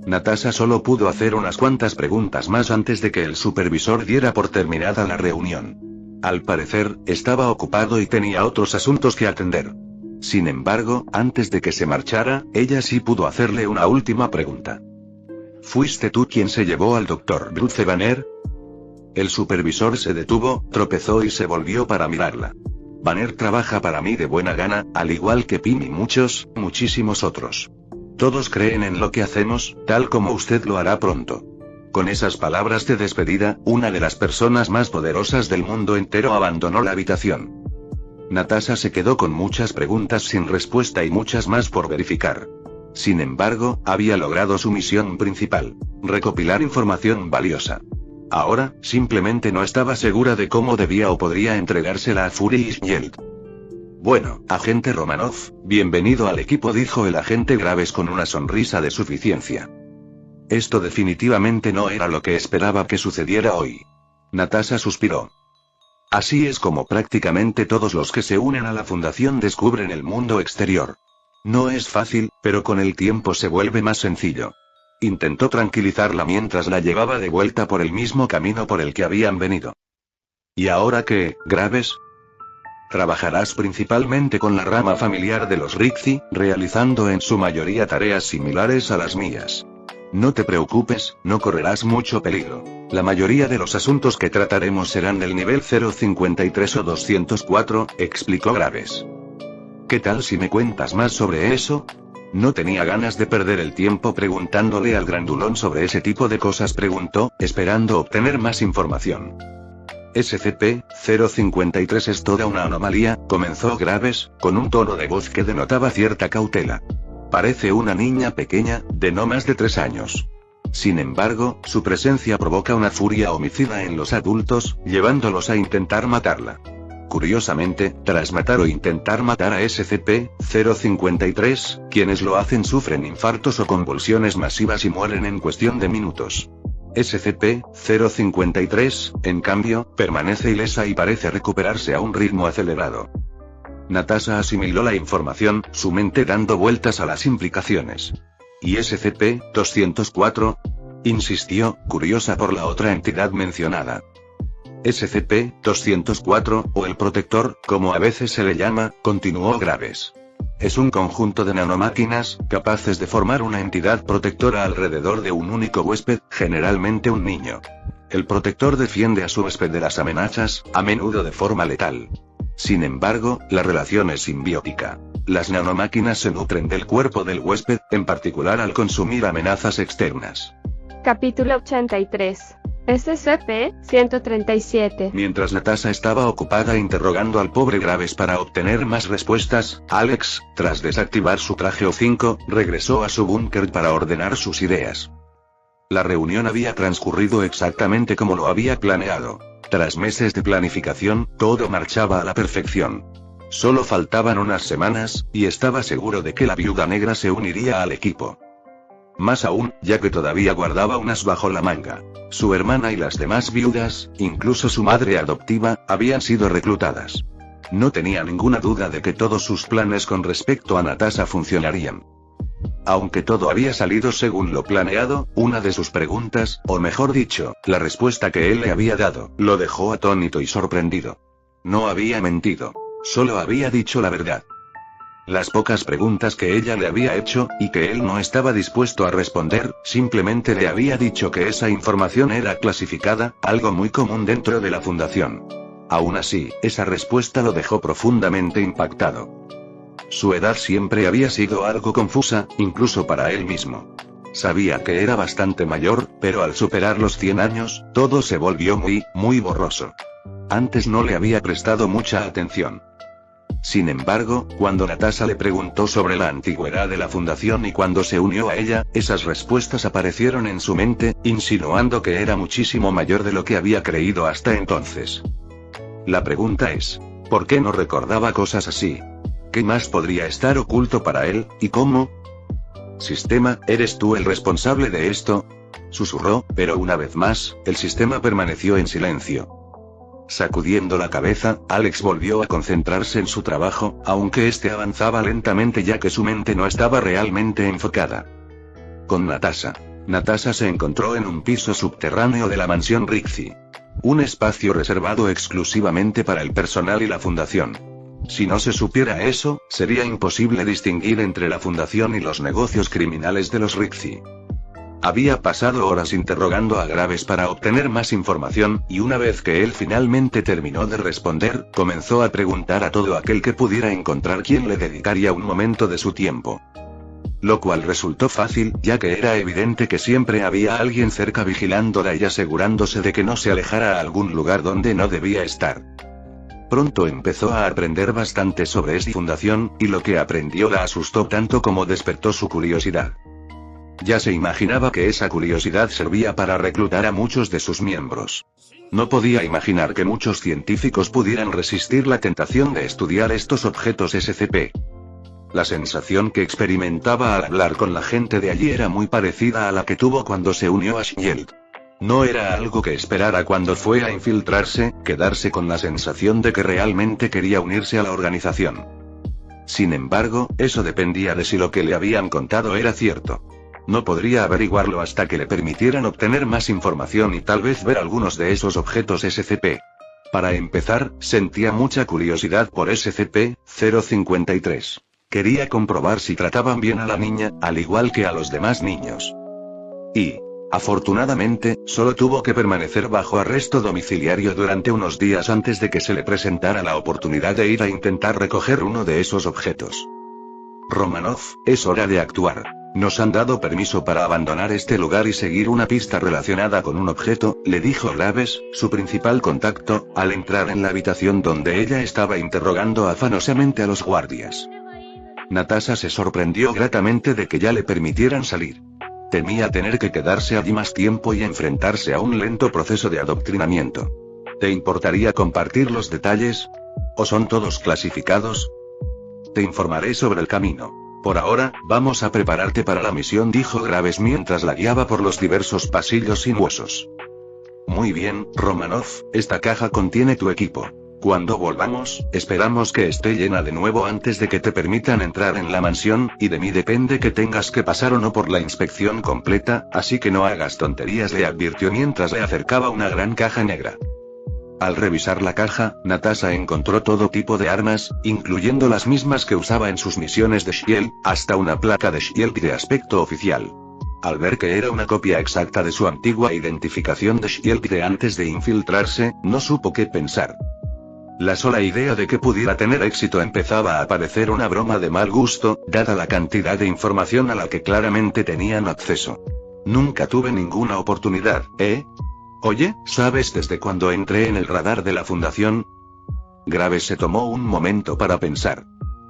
Natasha solo pudo hacer unas cuantas preguntas más antes de que el supervisor diera por terminada la reunión. Al parecer, estaba ocupado y tenía otros asuntos que atender. Sin embargo, antes de que se marchara, ella sí pudo hacerle una última pregunta. ¿Fuiste tú quien se llevó al Dr. Bruce Banner? El supervisor se detuvo, tropezó y se volvió para mirarla. Banner trabaja para mí de buena gana, al igual que Pym y muchísimos otros. Todos creen en lo que hacemos, tal como usted lo hará pronto. Con esas palabras de despedida, una de las personas más poderosas del mundo entero abandonó la habitación. Natasha se quedó con muchas preguntas sin respuesta y muchas más por verificar. Sin embargo, había logrado su misión principal: recopilar información valiosa. Ahora, simplemente no estaba segura de cómo debía o podría entregársela a Fury y Shield. Bueno, agente Romanov, bienvenido al equipo, dijo el agente Graves con una sonrisa de suficiencia. Esto definitivamente no era lo que esperaba que sucediera hoy. Natasha suspiró. Así es como prácticamente todos los que se unen a la fundación descubren el mundo exterior. No es fácil, pero con el tiempo se vuelve más sencillo. Intentó tranquilizarla mientras la llevaba de vuelta por el mismo camino por el que habían venido. ¿Y ahora qué, Graves? Trabajarás principalmente con la rama familiar de los Rixi, realizando en su mayoría tareas similares a las mías. No te preocupes, no correrás mucho peligro. La mayoría de los asuntos que trataremos serán del nivel 053 o 204, explicó Graves. ¿Qué tal si me cuentas más sobre eso? No tenía ganas de perder el tiempo preguntándole al grandulón sobre ese tipo de cosas, preguntó, esperando obtener más información. SCP-053 es toda una anomalía, comenzó Graves, con un tono de voz que denotaba cierta cautela. Parece una niña pequeña, de no más de 3 años. Sin embargo, su presencia provoca una furia homicida en los adultos, llevándolos a intentar matarla. Curiosamente, tras matar o intentar matar a SCP-053, quienes lo hacen sufren infartos o convulsiones masivas y mueren en cuestión de minutos. SCP-053, en cambio, permanece ilesa y parece recuperarse a un ritmo acelerado. Natasha asimiló la información, su mente dando vueltas a las implicaciones. ¿Y SCP-204? Insistió, curiosa por la otra entidad mencionada. SCP-204, o el Protector, como a veces se le llama, continuó Graves. Es un conjunto de nanomáquinas, capaces de formar una entidad protectora alrededor de un único huésped, generalmente un niño. El protector defiende a su huésped de las amenazas, a menudo de forma letal. Sin embargo, la relación es simbiótica. Las nanomáquinas se nutren del cuerpo del huésped, en particular al consumir amenazas externas.
Capítulo 83. SCP-137.
Mientras Natasha estaba ocupada interrogando al pobre Graves para obtener más respuestas, Alex, tras desactivar su traje O5, regresó a su búnker para ordenar sus ideas. La reunión había transcurrido exactamente como lo había planeado. Tras meses de planificación, todo marchaba a la perfección. Solo faltaban unas semanas, y estaba seguro de que la viuda negra se uniría al equipo. Más aún, ya que todavía guardaba unas bajo la manga. Su hermana y las demás viudas, incluso su madre adoptiva, habían sido reclutadas. No tenía ninguna duda de que todos sus planes con respecto a Natasha funcionarían. Aunque todo había salido según lo planeado, una de sus preguntas, o mejor dicho, la respuesta que él le había dado, lo dejó atónito y sorprendido. No había mentido. Solo había dicho la verdad. Las pocas preguntas que ella le había hecho, y que él no estaba dispuesto a responder, simplemente le había dicho que esa información era clasificada, algo muy común dentro de la fundación. Aún así, esa respuesta lo dejó profundamente impactado. Su edad siempre había sido algo confusa, incluso para él mismo. Sabía que era bastante mayor, pero al superar los 100 años, todo se volvió muy borroso. Antes no le había prestado mucha atención. Sin embargo, cuando Natasha le preguntó sobre la antigüedad de la fundación y cuando se unió a ella, esas respuestas aparecieron en su mente, insinuando que era muchísimo mayor de lo que había creído hasta entonces. La pregunta es, ¿por qué no recordaba cosas así? ¿Qué más podría estar oculto para él, y cómo? «Sistema, ¿eres tú el responsable de esto?», susurró, pero una vez más, el sistema permaneció en silencio. Sacudiendo la cabeza, Alex volvió a concentrarse en su trabajo, aunque este avanzaba lentamente ya que su mente no estaba realmente enfocada. Con Natasha. Natasha se encontró en un piso subterráneo de la mansión Rixie. Un espacio reservado exclusivamente para el personal y la fundación. Si no se supiera eso, sería imposible distinguir entre la fundación y los negocios criminales de los Rixie. Había pasado horas interrogando a Graves para obtener más información, y una vez que él finalmente terminó de responder, comenzó a preguntar a todo aquel que pudiera encontrar quien le dedicaría un momento de su tiempo. Lo cual resultó fácil, ya que era evidente que siempre había alguien cerca vigilándola y asegurándose de que no se alejara a algún lugar donde no debía estar. Pronto empezó a aprender bastante sobre esta fundación, y lo que aprendió la asustó tanto como despertó su curiosidad. Ya se imaginaba que esa curiosidad servía para reclutar a muchos de sus miembros. No podía imaginar que muchos científicos pudieran resistir la tentación de estudiar estos objetos SCP. La sensación que experimentaba al hablar con la gente de allí era muy parecida a la que tuvo cuando se unió a Shield. No era algo que esperara cuando fue a infiltrarse, quedarse con la sensación de que realmente quería unirse a la organización. Sin embargo, eso dependía de si lo que le habían contado era cierto. No podría averiguarlo hasta que le permitieran obtener más información y tal vez ver algunos de esos objetos SCP. Para empezar, sentía mucha curiosidad por SCP-053. Quería comprobar si trataban bien a la niña, al igual que a los demás niños. Y, afortunadamente, solo tuvo que permanecer bajo arresto domiciliario durante unos días antes de que se le presentara la oportunidad de ir a intentar recoger uno de esos objetos. Romanov, es hora de actuar. Nos han dado permiso para abandonar este lugar y seguir una pista relacionada con un objeto, le dijo Graves, su principal contacto, al entrar en la habitación donde ella estaba interrogando afanosamente a los guardias. Natasha se sorprendió gratamente de que ya le permitieran salir. Temía tener que quedarse allí más tiempo y enfrentarse a un lento proceso de adoctrinamiento. ¿Te importaría compartir los detalles? ¿O son todos clasificados? Te informaré sobre el camino. Por ahora, vamos a prepararte para la misión, dijo Graves mientras la guiaba por los diversos pasillos sinuosos. Muy bien, Romanov, esta caja contiene tu equipo. Cuando volvamos, esperamos que esté llena de nuevo antes de que te permitan entrar en la mansión, y de mí depende que tengas que pasar o no por la inspección completa, así que no hagas tonterías, le advirtió mientras le acercaba una gran caja negra. Al revisar la caja, Natasha encontró todo tipo de armas, incluyendo las mismas que usaba en sus misiones de Shield, hasta una placa de Shield de aspecto oficial. Al ver que era una copia exacta de su antigua identificación de Shield de antes de infiltrarse, no supo qué pensar. La sola idea de que pudiera tener éxito empezaba a parecer una broma de mal gusto, dada la cantidad de información a la que claramente tenían acceso. Nunca tuve ninguna oportunidad, ¿eh? Oye, ¿sabes desde cuándo entré en el radar de la fundación? Graves se tomó un momento para pensar.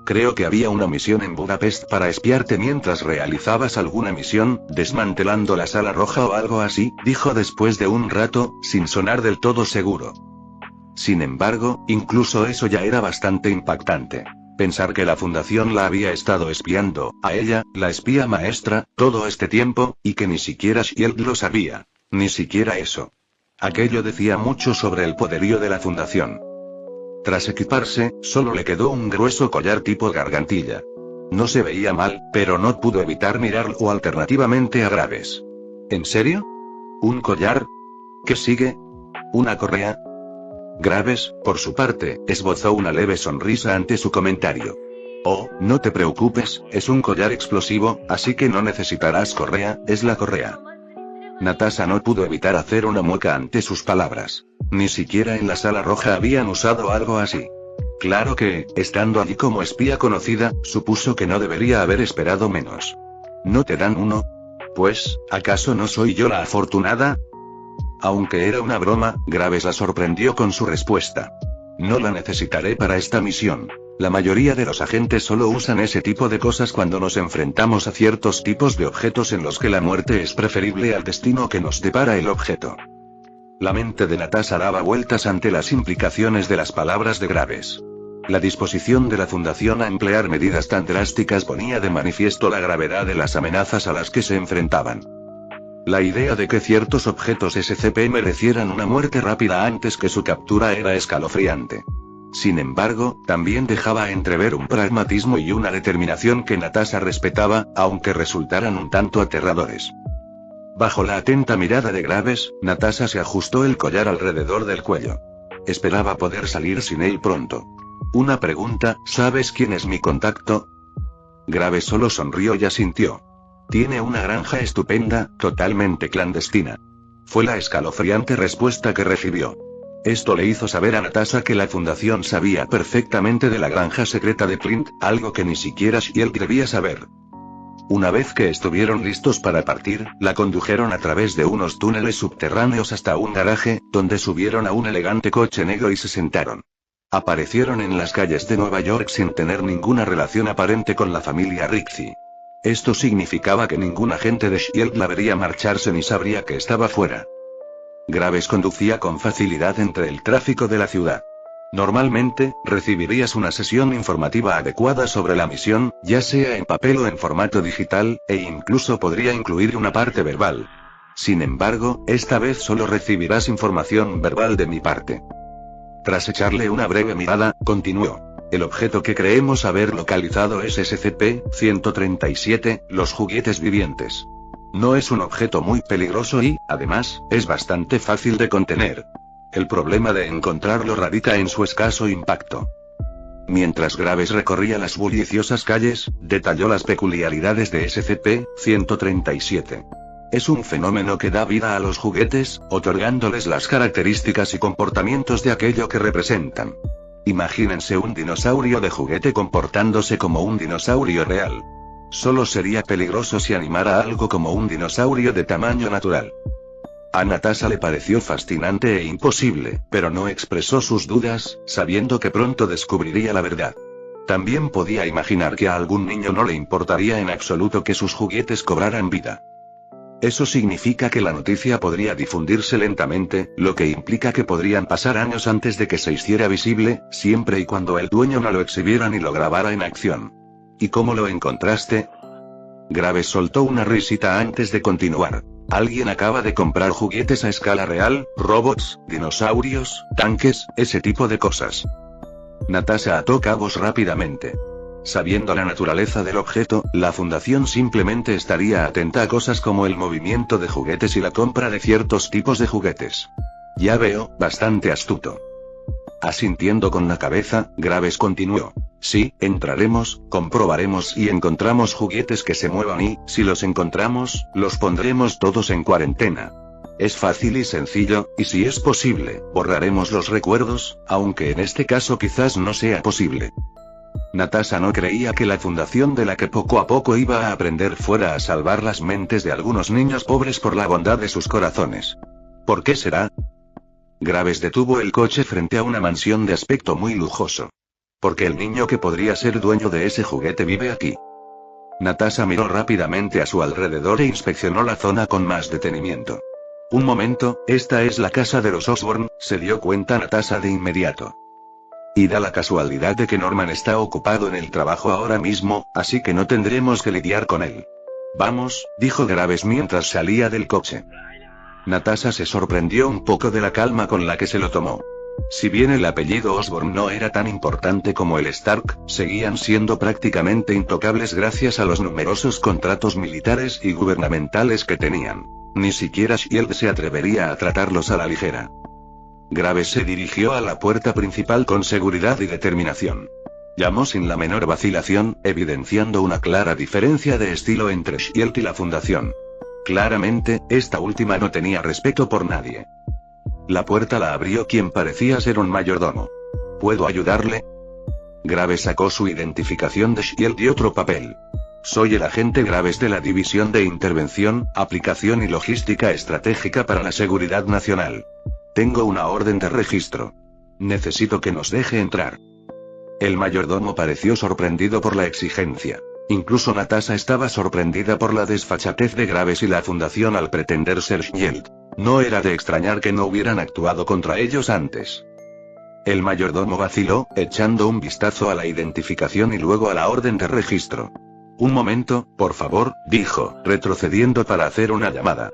Creo que había una misión en Budapest para espiarte mientras realizabas alguna misión, desmantelando la Sala Roja o algo así, dijo después de un rato, sin sonar del todo seguro. Sin embargo, incluso eso ya era bastante impactante. Pensar que la fundación la había estado espiando, a ella, la espía maestra, todo este tiempo, y que ni siquiera Shield lo sabía. Ni siquiera eso. Aquello decía mucho sobre el poderío de la fundación. Tras equiparse, solo le quedó un grueso collar tipo gargantilla. No se veía mal, pero no pudo evitar mirarlo alternativamente a Graves. ¿En serio? ¿Un collar? ¿Qué sigue? ¿Una correa? Graves, por su parte, esbozó una leve sonrisa ante su comentario. Oh, no te preocupes, es un collar explosivo, así que no necesitarás correa, es la correa. Natasha no pudo evitar hacer una mueca ante sus palabras. Ni siquiera en la Sala Roja habían usado algo así. Claro que, estando allí como espía conocida, supuso que no debería haber esperado menos. ¿No te dan uno? Pues, ¿acaso no soy yo la afortunada? Aunque era una broma, Graves la sorprendió con su respuesta. No la necesitaré para esta misión. La mayoría de los agentes solo usan ese tipo de cosas cuando nos enfrentamos a ciertos tipos de objetos en los que la muerte es preferible al destino que nos depara el objeto. La mente de Natasha daba vueltas ante las implicaciones de las palabras de Graves. La disposición de la fundación a emplear medidas tan drásticas ponía de manifiesto la gravedad de las amenazas a las que se enfrentaban. La idea de que ciertos objetos SCP merecieran una muerte rápida antes que su captura era escalofriante. Sin embargo, también dejaba entrever un pragmatismo y una determinación que Natasha respetaba, aunque resultaran un tanto aterradores. Bajo la atenta mirada de Graves, Natasha se ajustó el collar alrededor del cuello. Esperaba poder salir sin él pronto. Una pregunta, ¿sabes quién es mi contacto? Graves solo sonrió y asintió. Tiene una granja estupenda, totalmente clandestina. Fue la escalofriante respuesta que recibió. Esto le hizo saber a Natasha que la fundación sabía perfectamente de la granja secreta de Clint, algo que ni siquiera Shield debía saber. Una vez que estuvieron listos para partir, la condujeron a través de unos túneles subterráneos hasta un garaje, donde subieron a un elegante coche negro y se sentaron. Aparecieron en las calles de Nueva York sin tener ninguna relación aparente con la familia Rixey. Esto significaba que ningún agente de Shield la vería marcharse ni sabría que estaba fuera. Graves conducía con facilidad entre el tráfico de la ciudad. Normalmente, recibirías una sesión informativa adecuada sobre la misión, ya sea en papel o en formato digital, e incluso podría incluir una parte verbal. Sin embargo, esta vez solo recibirás información verbal de mi parte. Tras echarle una breve mirada, continuó. El objeto que creemos haber localizado es SCP-137, los juguetes vivientes. No es un objeto muy peligroso y, además, es bastante fácil de contener. El problema de encontrarlo radica en su escaso impacto. Mientras Graves recorría las bulliciosas calles, detalló las peculiaridades de SCP-137. Es un fenómeno que da vida a los juguetes, otorgándoles las características y comportamientos de aquello que representan. Imagínense un dinosaurio de juguete comportándose como un dinosaurio real. Solo sería peligroso si animara algo como un dinosaurio de tamaño natural. A Natasha le pareció fascinante e imposible, pero no expresó sus dudas, sabiendo que pronto descubriría la verdad. También podía imaginar que a algún niño no le importaría en absoluto que sus juguetes cobraran vida. Eso significa que la noticia podría difundirse lentamente, lo que implica que podrían pasar años antes de que se hiciera visible, siempre y cuando el dueño no lo exhibiera ni lo grabara en acción. ¿Y cómo lo encontraste? Graves soltó una risita antes de continuar. Alguien acaba de comprar juguetes a escala real, robots, dinosaurios, tanques, ese tipo de cosas. Natasha ató cabos rápidamente. Sabiendo la naturaleza del objeto, la fundación simplemente estaría atenta a cosas como el movimiento de juguetes y la compra de ciertos tipos de juguetes. Ya veo, bastante astuto. Asintiendo con la cabeza, Graves continuó. Sí, entraremos, comprobaremos y encontramos juguetes que se muevan y, si los encontramos, los pondremos todos en cuarentena. Es fácil y sencillo, y si es posible, borraremos los recuerdos, aunque en este caso quizás no sea posible. Natasha no creía que la fundación de la que poco a poco iba a aprender fuera a salvar las mentes de algunos niños pobres por la bondad de sus corazones. ¿Por qué será? Graves detuvo el coche frente a una mansión de aspecto muy lujoso. Porque el niño que podría ser dueño de ese juguete vive aquí. Natasha miró rápidamente a su alrededor e inspeccionó la zona con más detenimiento. Un momento, esta es la casa de los Osborn, se dio cuenta Natasha de inmediato. Y da la casualidad de que Norman está ocupado en el trabajo ahora mismo, así que no tendremos que lidiar con él. Vamos, dijo Graves mientras salía del coche. Natasha se sorprendió un poco de la calma con la que se lo tomó. Si bien el apellido Osborn no era tan importante como el Stark, seguían siendo prácticamente intocables gracias a los numerosos contratos militares y gubernamentales que tenían. Ni siquiera Shield se atrevería a tratarlos a la ligera. Graves se dirigió a la puerta principal con seguridad y determinación. Llamó sin la menor vacilación, evidenciando una clara diferencia de estilo entre Shield y la fundación. Claramente, esta última no tenía respeto por nadie. La puerta la abrió quien parecía ser un mayordomo. ¿Puedo ayudarle? Graves sacó su identificación de Shield y otro papel. Soy el agente Graves de la División de Intervención, Aplicación y Logística Estratégica para la Seguridad Nacional. Tengo una orden de registro. Necesito que nos deje entrar. El mayordomo pareció sorprendido por la exigencia. Incluso Natasha estaba sorprendida por la desfachatez de Graves y la fundación al pretender ser Shield. No era de extrañar que no hubieran actuado contra ellos antes. El mayordomo vaciló, echando un vistazo a la identificación y luego a la orden de registro. Un momento, por favor, dijo, retrocediendo para hacer una llamada.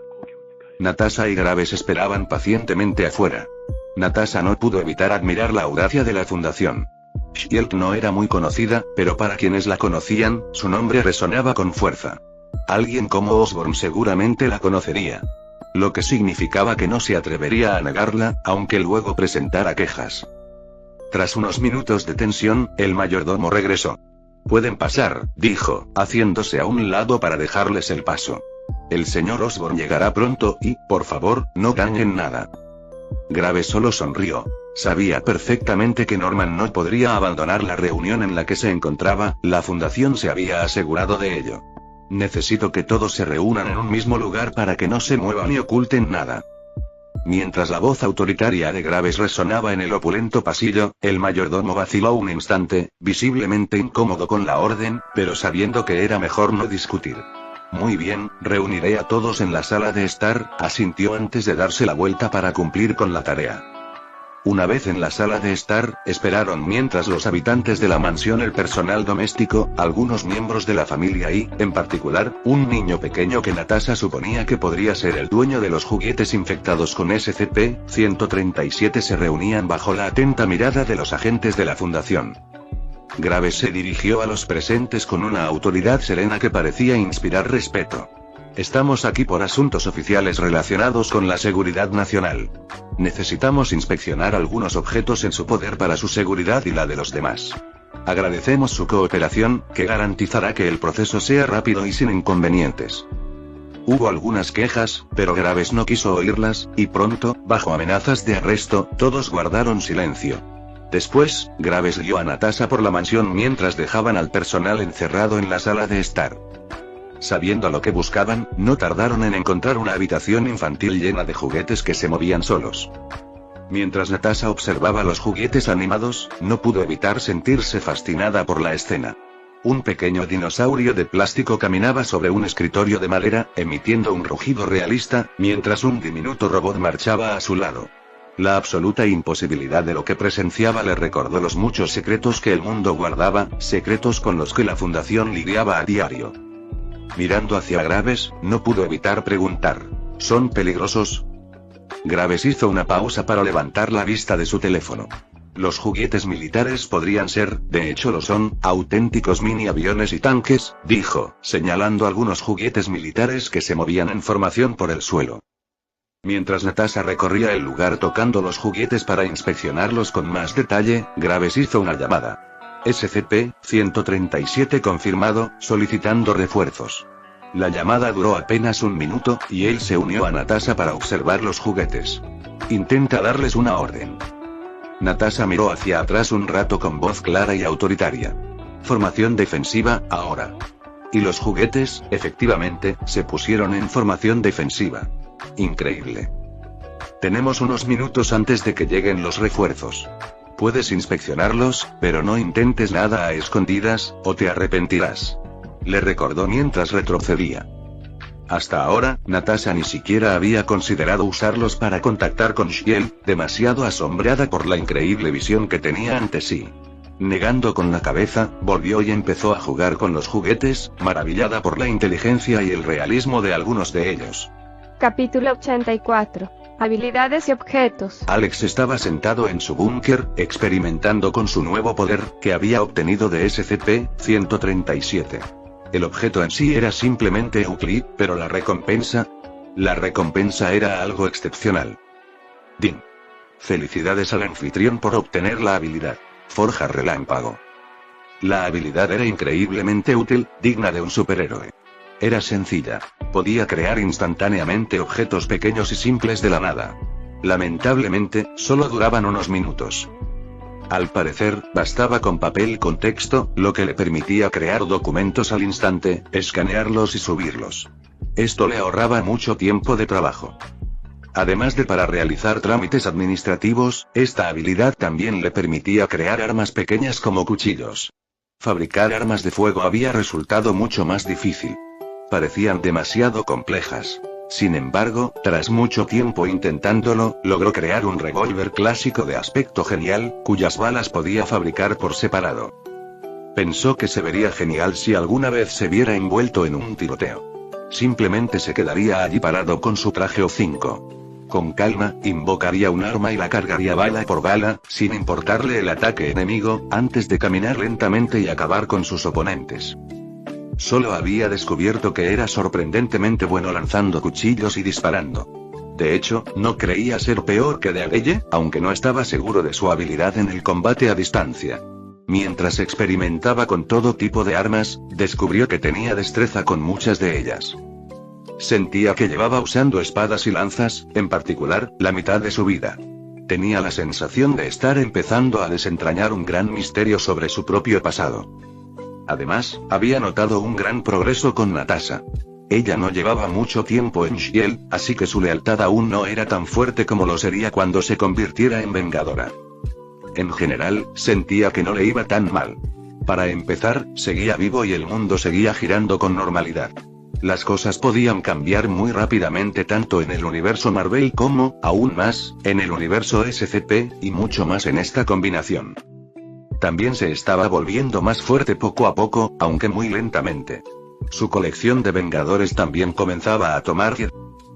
Natasha y Graves esperaban pacientemente afuera. Natasha no pudo evitar admirar la audacia de la fundación. Shield no era muy conocida, pero para quienes la conocían, su nombre resonaba con fuerza. Alguien como Osborn seguramente la conocería. Lo que significaba que no se atrevería a negarla, aunque luego presentara quejas. Tras unos minutos de tensión, el mayordomo regresó. Pueden pasar, dijo, haciéndose a un lado para dejarles el paso. El señor Osborn llegará pronto y, por favor, no dañen nada. Graves solo sonrió. Sabía perfectamente que Norman no podría abandonar la reunión en la que se encontraba, la fundación se había asegurado de ello. Necesito que todos se reúnan en un mismo lugar para que no se muevan ni oculten nada. Mientras la voz autoritaria de Graves resonaba en el opulento pasillo, el mayordomo vaciló un instante, visiblemente incómodo con la orden, pero sabiendo que era mejor no discutir. Muy bien, reuniré a todos en la sala de estar, asintió antes de darse la vuelta para cumplir con la tarea. Una vez en la sala de estar, esperaron mientras los habitantes de la mansión, el personal doméstico, algunos miembros de la familia y, en particular, un niño pequeño que Natasha suponía que podría ser el dueño de los juguetes infectados con SCP-137 se reunían bajo la atenta mirada de los agentes de la fundación. Graves se dirigió a los presentes con una autoridad serena que parecía inspirar respeto. Estamos aquí por asuntos oficiales relacionados con la seguridad nacional. Necesitamos inspeccionar algunos objetos en su poder para su seguridad y la de los demás. Agradecemos su cooperación, que garantizará que el proceso sea rápido y sin inconvenientes. Hubo algunas quejas, pero Graves no quiso oírlas, y pronto, bajo amenazas de arresto, todos guardaron silencio. Después, Graves guió a Natasha por la mansión mientras dejaban al personal encerrado en la sala de estar. Sabiendo lo que buscaban, no tardaron en encontrar una habitación infantil llena de juguetes que se movían solos. Mientras Natasha observaba los juguetes animados, no pudo evitar sentirse fascinada por la escena. Un pequeño dinosaurio de plástico caminaba sobre un escritorio de madera, emitiendo un rugido realista, mientras un diminuto robot marchaba a su lado. La absoluta imposibilidad de lo que presenciaba le recordó los muchos secretos que el mundo guardaba, secretos con los que la fundación lidiaba a diario. Mirando hacia Graves, no pudo evitar preguntar: ¿son peligrosos? Graves hizo una pausa para levantar la vista de su teléfono. Los juguetes militares podrían ser, de hecho lo son, auténticos mini aviones y tanques, dijo, señalando algunos juguetes militares que se movían en formación por el suelo. Mientras Natasha recorría el lugar tocando los juguetes para inspeccionarlos con más detalle, Graves hizo una llamada. SCP-137 confirmado, solicitando refuerzos. La llamada duró apenas un minuto, y él se unió a Natasha para observar los juguetes. Intenta darles una orden. Natasha miró hacia atrás un rato con voz clara y autoritaria. Formación defensiva, ahora. Y los juguetes, efectivamente, se pusieron en formación defensiva. Increíble. Tenemos unos minutos antes de que lleguen los refuerzos. Puedes inspeccionarlos, pero no intentes nada a escondidas, o te arrepentirás. Le recordó mientras retrocedía. Hasta ahora, Natasha ni siquiera había considerado usarlos para contactar con Shiel, demasiado asombrada por la increíble visión que tenía ante sí. Negando con la cabeza, volvió y empezó a jugar con los juguetes, maravillada por la inteligencia y el realismo de algunos de ellos.
Capítulo 84. Habilidades y objetos.
Alex estaba sentado en su búnker, experimentando con su nuevo poder, que había obtenido de SCP-137. El objeto en sí era simplemente útil, pero la recompensa era algo excepcional. Din. Felicidades al anfitrión por obtener la habilidad. Forja Relámpago. La habilidad era increíblemente útil, digna de un superhéroe. Era sencilla. Podía crear instantáneamente objetos pequeños y simples de la nada. Lamentablemente, solo duraban unos minutos. Al parecer, bastaba con papel con texto, lo que le permitía crear documentos al instante, escanearlos y subirlos. Esto le ahorraba mucho tiempo de trabajo. Además de para realizar trámites administrativos, esta habilidad también le permitía crear armas pequeñas como cuchillos. Fabricar armas de fuego había resultado mucho más difícil. Parecían demasiado complejas. Sin embargo, tras mucho tiempo intentándolo, logró crear un revólver clásico de aspecto genial, cuyas balas podía fabricar por separado. Pensó que se vería genial si alguna vez se viera envuelto en un tiroteo. Simplemente se quedaría allí parado con su traje O5. Con calma, invocaría un arma y la cargaría bala por bala, sin importarle el ataque enemigo, antes de caminar lentamente y acabar con sus oponentes. Solo había descubierto que era sorprendentemente bueno lanzando cuchillos y disparando. De hecho, no creía ser peor que Deadeye, aunque no estaba seguro de su habilidad en el combate a distancia. Mientras experimentaba con todo tipo de armas, descubrió que tenía destreza con muchas de ellas. Sentía que llevaba usando espadas y lanzas, en particular, la mitad de su vida. Tenía la sensación de estar empezando a desentrañar un gran misterio sobre su propio pasado. Además, había notado un gran progreso con Natasha. Ella no llevaba mucho tiempo en Shield, así que su lealtad aún no era tan fuerte como lo sería cuando se convirtiera en Vengadora. En general, sentía que no le iba tan mal. Para empezar, seguía vivo y el mundo seguía girando con normalidad. Las cosas podían cambiar muy rápidamente tanto en el universo Marvel como, aún más, en el universo SCP, y mucho más en esta combinación. También se estaba volviendo más fuerte poco a poco, aunque muy lentamente. Su colección de Vengadores también comenzaba a tomar vida.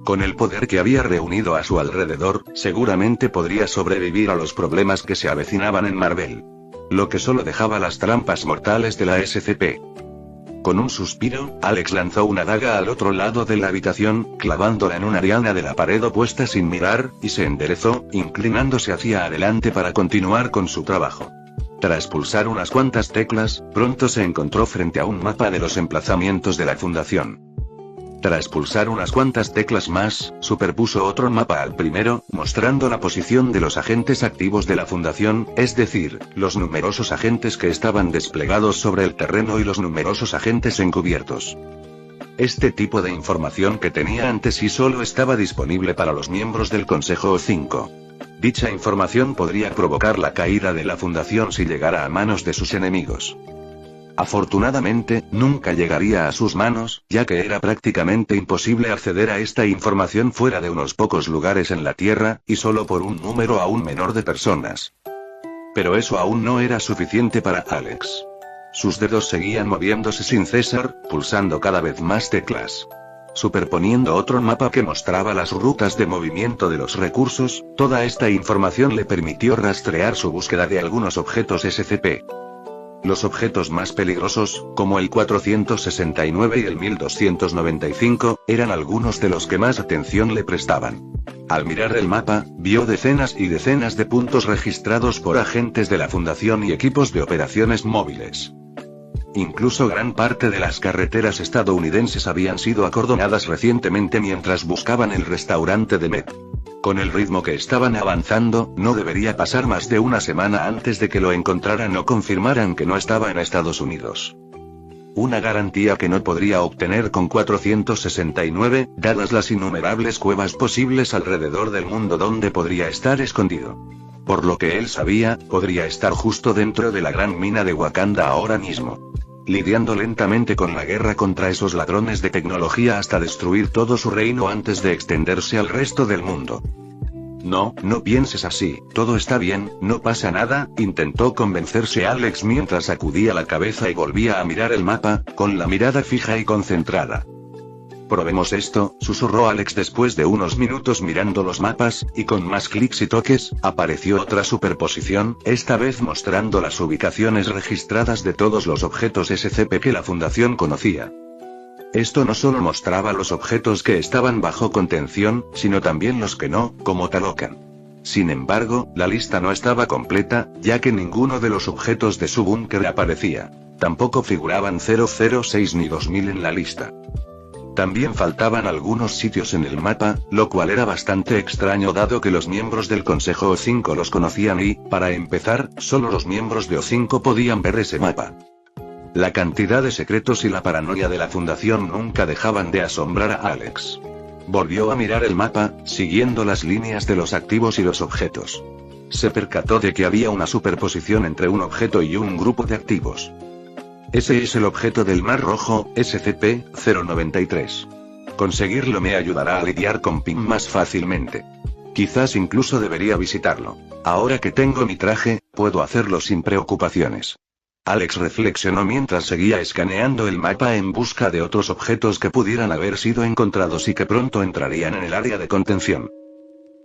Con el poder que había reunido a su alrededor, seguramente podría sobrevivir a los problemas que se avecinaban en Marvel. Lo que solo dejaba las trampas mortales de la SCP. Con un suspiro, Alex lanzó una daga al otro lado de la habitación, clavándola en una diana de la pared opuesta sin mirar, y se enderezó, inclinándose hacia adelante para continuar con su trabajo. Tras pulsar unas cuantas teclas, pronto se encontró frente a un mapa de los emplazamientos de la Fundación. Tras pulsar unas cuantas teclas más, superpuso otro mapa al primero, mostrando la posición de los agentes activos de la Fundación, es decir, los numerosos agentes que estaban desplegados sobre el terreno y los numerosos agentes encubiertos. Este tipo de información que tenía ante sí solo estaba disponible para los miembros del Consejo O5. Dicha información podría provocar la caída de la Fundación si llegara a manos de sus enemigos. Afortunadamente, nunca llegaría a sus manos, ya que era prácticamente imposible acceder a esta información fuera de unos pocos lugares en la Tierra, y solo por un número aún menor de personas. Pero eso aún no era suficiente para Alex. Sus dedos seguían moviéndose sin cesar, pulsando cada vez más teclas. Superponiendo otro mapa que mostraba las rutas de movimiento de los recursos, toda esta información le permitió rastrear su búsqueda de algunos objetos SCP. Los objetos más peligrosos, como el 469 y el 1295, eran algunos de los que más atención le prestaban. Al mirar el mapa, vio decenas y decenas de puntos registrados por agentes de la Fundación y equipos de operaciones móviles. Incluso gran parte de las carreteras estadounidenses habían sido acordonadas recientemente mientras buscaban el restaurante de Met. Con el ritmo que estaban avanzando, no debería pasar más de una semana antes de que lo encontraran o confirmaran que no estaba en Estados Unidos. Una garantía que no podría obtener con 469, dadas las innumerables cuevas posibles alrededor del mundo donde podría estar escondido. Por lo que él sabía, podría estar justo dentro de la gran mina de Wakanda ahora mismo, lidiando lentamente con la guerra contra esos ladrones de tecnología hasta destruir todo su reino antes de extenderse al resto del mundo. No pienses así, todo está bien, no pasa nada, intentó convencerse Alex mientras sacudía la cabeza y volvía a mirar el mapa, con la mirada fija y concentrada. Probemos esto, susurró Alex después de unos minutos mirando los mapas, y con más clics y toques, apareció otra superposición, esta vez mostrando las ubicaciones registradas de todos los objetos SCP que la Fundación conocía. Esto no solo mostraba los objetos que estaban bajo contención, sino también los que no, como Talocan. Sin embargo, la lista no estaba completa, ya que ninguno de los objetos de su búnker aparecía. Tampoco figuraban 006 ni 2000 en la lista. También faltaban algunos sitios en el mapa, lo cual era bastante extraño dado que los miembros del Consejo O5 los conocían y, para empezar, solo los miembros de O5 podían ver ese mapa. La cantidad de secretos y la paranoia de la Fundación nunca dejaban de asombrar a Alex. Volvió a mirar el mapa, siguiendo las líneas de los activos y los objetos. Se percató de que había una superposición entre un objeto y un grupo de activos. Ese es el objeto del Mar Rojo, SCP-093. Conseguirlo me ayudará a lidiar con Pym más fácilmente. Quizás incluso debería visitarlo. Ahora que tengo mi traje, puedo hacerlo sin preocupaciones. Alex reflexionó mientras seguía escaneando el mapa en busca de otros objetos que pudieran haber sido encontrados y que pronto entrarían en el área de contención.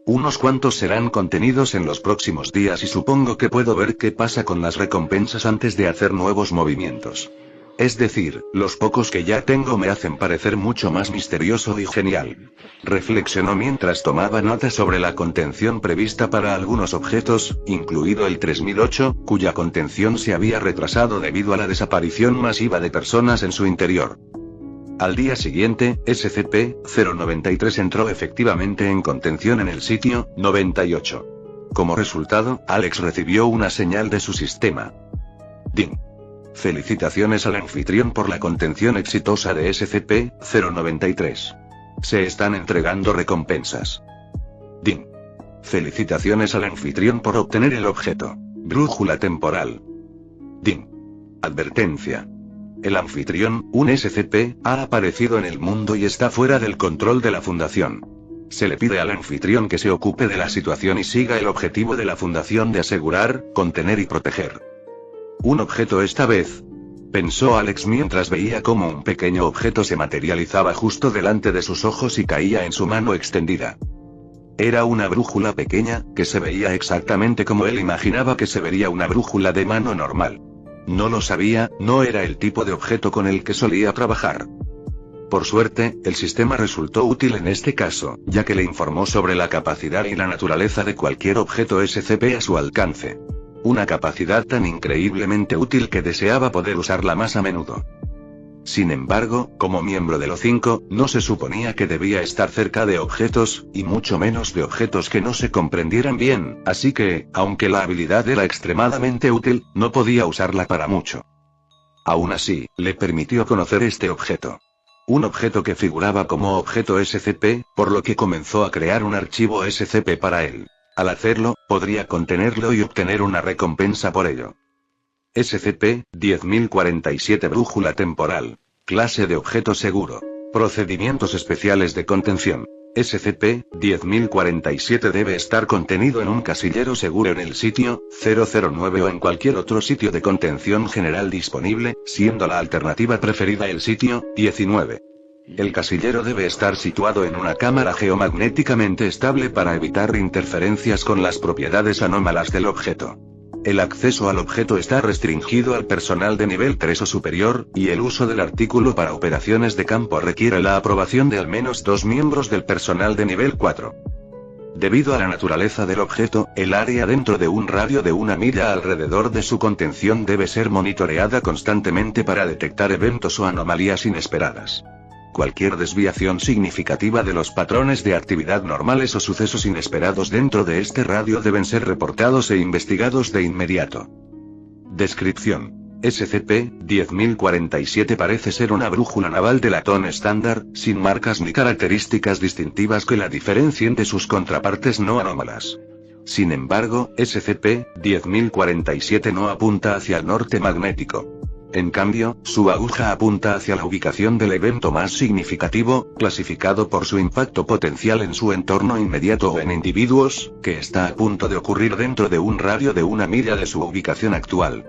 Unos cuantos serán contenidos en los próximos días y supongo que puedo ver qué pasa con las recompensas antes de hacer nuevos movimientos. Es decir, los pocos que ya tengo me hacen parecer mucho más misterioso y genial. Reflexionó mientras tomaba nota sobre la contención prevista para algunos objetos, incluido el 3008, cuya contención se había retrasado debido a la desaparición masiva de personas en su interior. Al día siguiente, SCP-093 entró efectivamente en contención en el sitio 98. Como resultado, Alex recibió una señal de su sistema. DIN. Felicitaciones al anfitrión por la contención exitosa de SCP-093. Se están entregando recompensas. DIN. Felicitaciones al anfitrión por obtener el objeto. Brújula temporal. DIN. Advertencia. El anfitrión, un SCP, ha aparecido en el mundo y está fuera del control de la Fundación. Se le pide al anfitrión que se ocupe de la situación y siga el objetivo de la Fundación de asegurar, contener y proteger. Un objeto esta vez, pensó Alex mientras veía cómo un pequeño objeto se materializaba justo delante de sus ojos y caía en su mano extendida. Era una brújula pequeña, que se veía exactamente como él imaginaba que se vería una brújula de mano normal. No lo sabía, no era el tipo de objeto con el que solía trabajar. Por suerte, el sistema resultó útil en este caso, ya que le informó sobre la capacidad y la naturaleza de cualquier objeto SCP a su alcance. Una capacidad tan increíblemente útil que deseaba poder usarla más a menudo. Sin embargo, como miembro del O5, no se suponía que debía estar cerca de objetos, y mucho menos de objetos que no se comprendieran bien, así que, aunque la habilidad era extremadamente útil, no podía usarla para mucho. Aún así, le permitió conocer este objeto. Un objeto que figuraba como objeto SCP, por lo que comenzó a crear un archivo SCP para él. Al hacerlo, podría contenerlo y obtener una recompensa por ello. SCP-10047 Brújula temporal. Clase de objeto seguro. Procedimientos especiales de contención. SCP-10047 debe estar contenido en un casillero seguro en el sitio 009 o en cualquier otro sitio de contención general disponible, siendo la alternativa preferida el sitio 19. El casillero debe estar situado en una cámara geomagnéticamente estable para evitar interferencias con las propiedades anómalas del objeto. el acceso al objeto está restringido al personal de nivel 3 o superior, y el uso del artículo para operaciones de campo requiere la aprobación de al menos 2 miembros del personal de nivel 4. Debido a la naturaleza del objeto, el área dentro de un radio de 1 milla alrededor de su contención debe ser monitoreada constantemente para detectar eventos o anomalías inesperadas. Cualquier desviación significativa de los patrones de actividad normales o sucesos inesperados dentro de este radio deben ser reportados e investigados de inmediato. Descripción: SCP-10047 parece ser una brújula naval de latón estándar, sin marcas ni características distintivas que la diferencien de sus contrapartes no anómalas. Sin embargo, SCP-10047 no apunta hacia el norte magnético. En cambio, su aguja apunta hacia la ubicación del evento más significativo, clasificado por su impacto potencial en su entorno inmediato o en individuos, que está a punto de ocurrir dentro de un radio de 1 milla de su ubicación actual.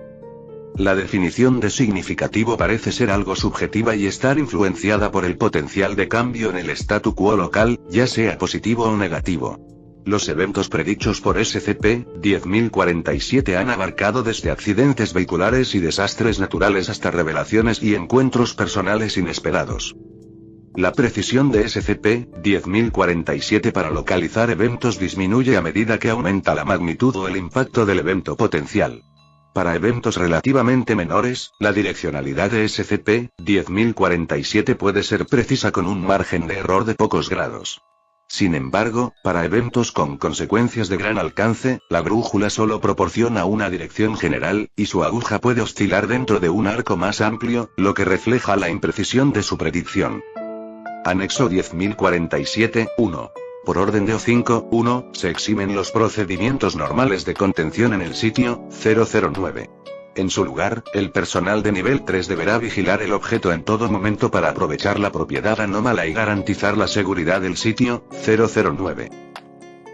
La definición de significativo parece ser algo subjetiva y estar influenciada por el potencial de cambio en el statu quo local, ya sea positivo o negativo. Los eventos predichos por SCP-10047 han abarcado desde accidentes vehiculares y desastres naturales hasta revelaciones y encuentros personales inesperados. La precisión de SCP-10047 para localizar eventos disminuye a medida que aumenta la magnitud o el impacto del evento potencial. Para eventos relativamente menores, la direccionalidad de SCP-10047 puede ser precisa con un margen de error de pocos grados. Sin embargo, para eventos con consecuencias de gran alcance, la brújula solo proporciona una dirección general, y su aguja puede oscilar dentro de un arco más amplio, lo que refleja la imprecisión de su predicción. Anexo 10047-1. Por orden de O5-1, se eximen los procedimientos normales de contención en el sitio 009. En su lugar, el personal de nivel 3 deberá vigilar el objeto en todo momento para aprovechar la propiedad anómala y garantizar la seguridad del sitio 009.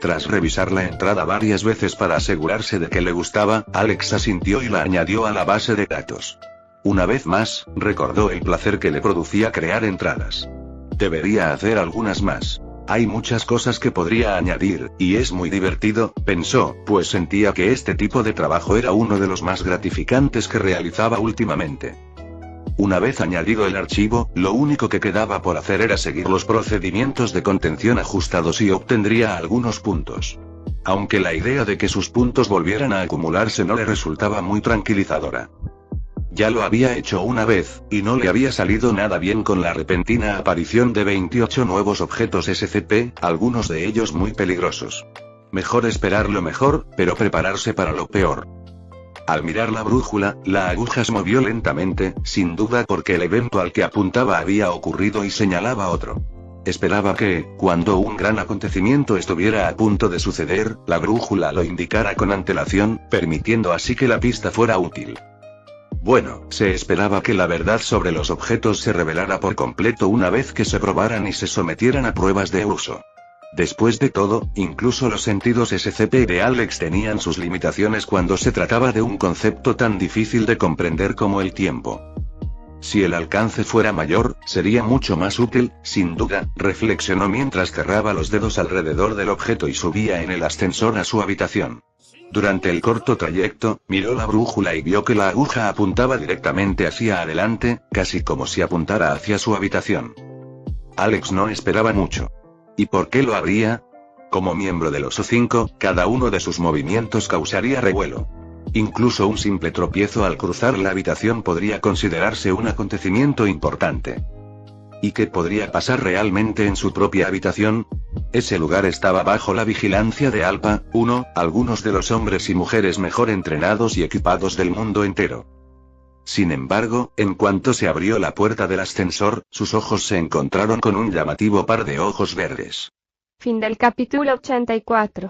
Tras revisar la entrada varias veces para asegurarse de que le gustaba, Alex asintió y la añadió a la base de datos. Una vez más, recordó el placer que le producía crear entradas. Debería hacer algunas más. Hay muchas cosas que podría añadir, y es muy divertido, pensó, pues sentía que este tipo de trabajo era uno de los más gratificantes que realizaba últimamente. Una vez añadido el archivo, lo único que quedaba por hacer era seguir los procedimientos de contención ajustados y obtendría algunos puntos. Aunque la idea de que sus puntos volvieran a acumularse no le resultaba muy tranquilizadora. Ya lo había hecho una vez, y no le había salido nada bien con la repentina aparición de 28 nuevos objetos SCP, algunos de ellos muy peligrosos. Mejor esperar lo mejor, pero prepararse para lo peor. Al mirar la brújula, la aguja se movió lentamente, sin duda porque el evento al que apuntaba había ocurrido y señalaba otro. Esperaba que, cuando un gran acontecimiento estuviera a punto de suceder, la brújula lo indicara con antelación, permitiendo así que la pista fuera útil. Bueno, se esperaba que la verdad sobre los objetos se revelara por completo una vez que se probaran y se sometieran a pruebas de uso. Después de todo, incluso los sentidos SCP de Alex tenían sus limitaciones cuando se trataba de un concepto tan difícil de comprender como el tiempo. Si el alcance fuera mayor, sería mucho más útil, sin duda, reflexionó mientras cerraba los dedos alrededor del objeto y subía en el ascensor a su habitación. Durante el corto trayecto, miró la brújula y vio que la aguja apuntaba directamente hacia adelante, casi como si apuntara hacia su habitación. Alex no esperaba mucho. ¿Y por qué lo haría? Como miembro de los O5, cada uno de sus movimientos causaría revuelo. Incluso un simple tropiezo al cruzar la habitación podría considerarse un acontecimiento importante. ¿Y qué podría pasar realmente en su propia habitación? Ese lugar estaba bajo la vigilancia de Alpha 1, algunos de los hombres y mujeres mejor entrenados y equipados del mundo entero. Sin embargo, en cuanto se abrió la puerta del ascensor, sus ojos se encontraron con un llamativo par de ojos verdes.
Fin del capítulo 84.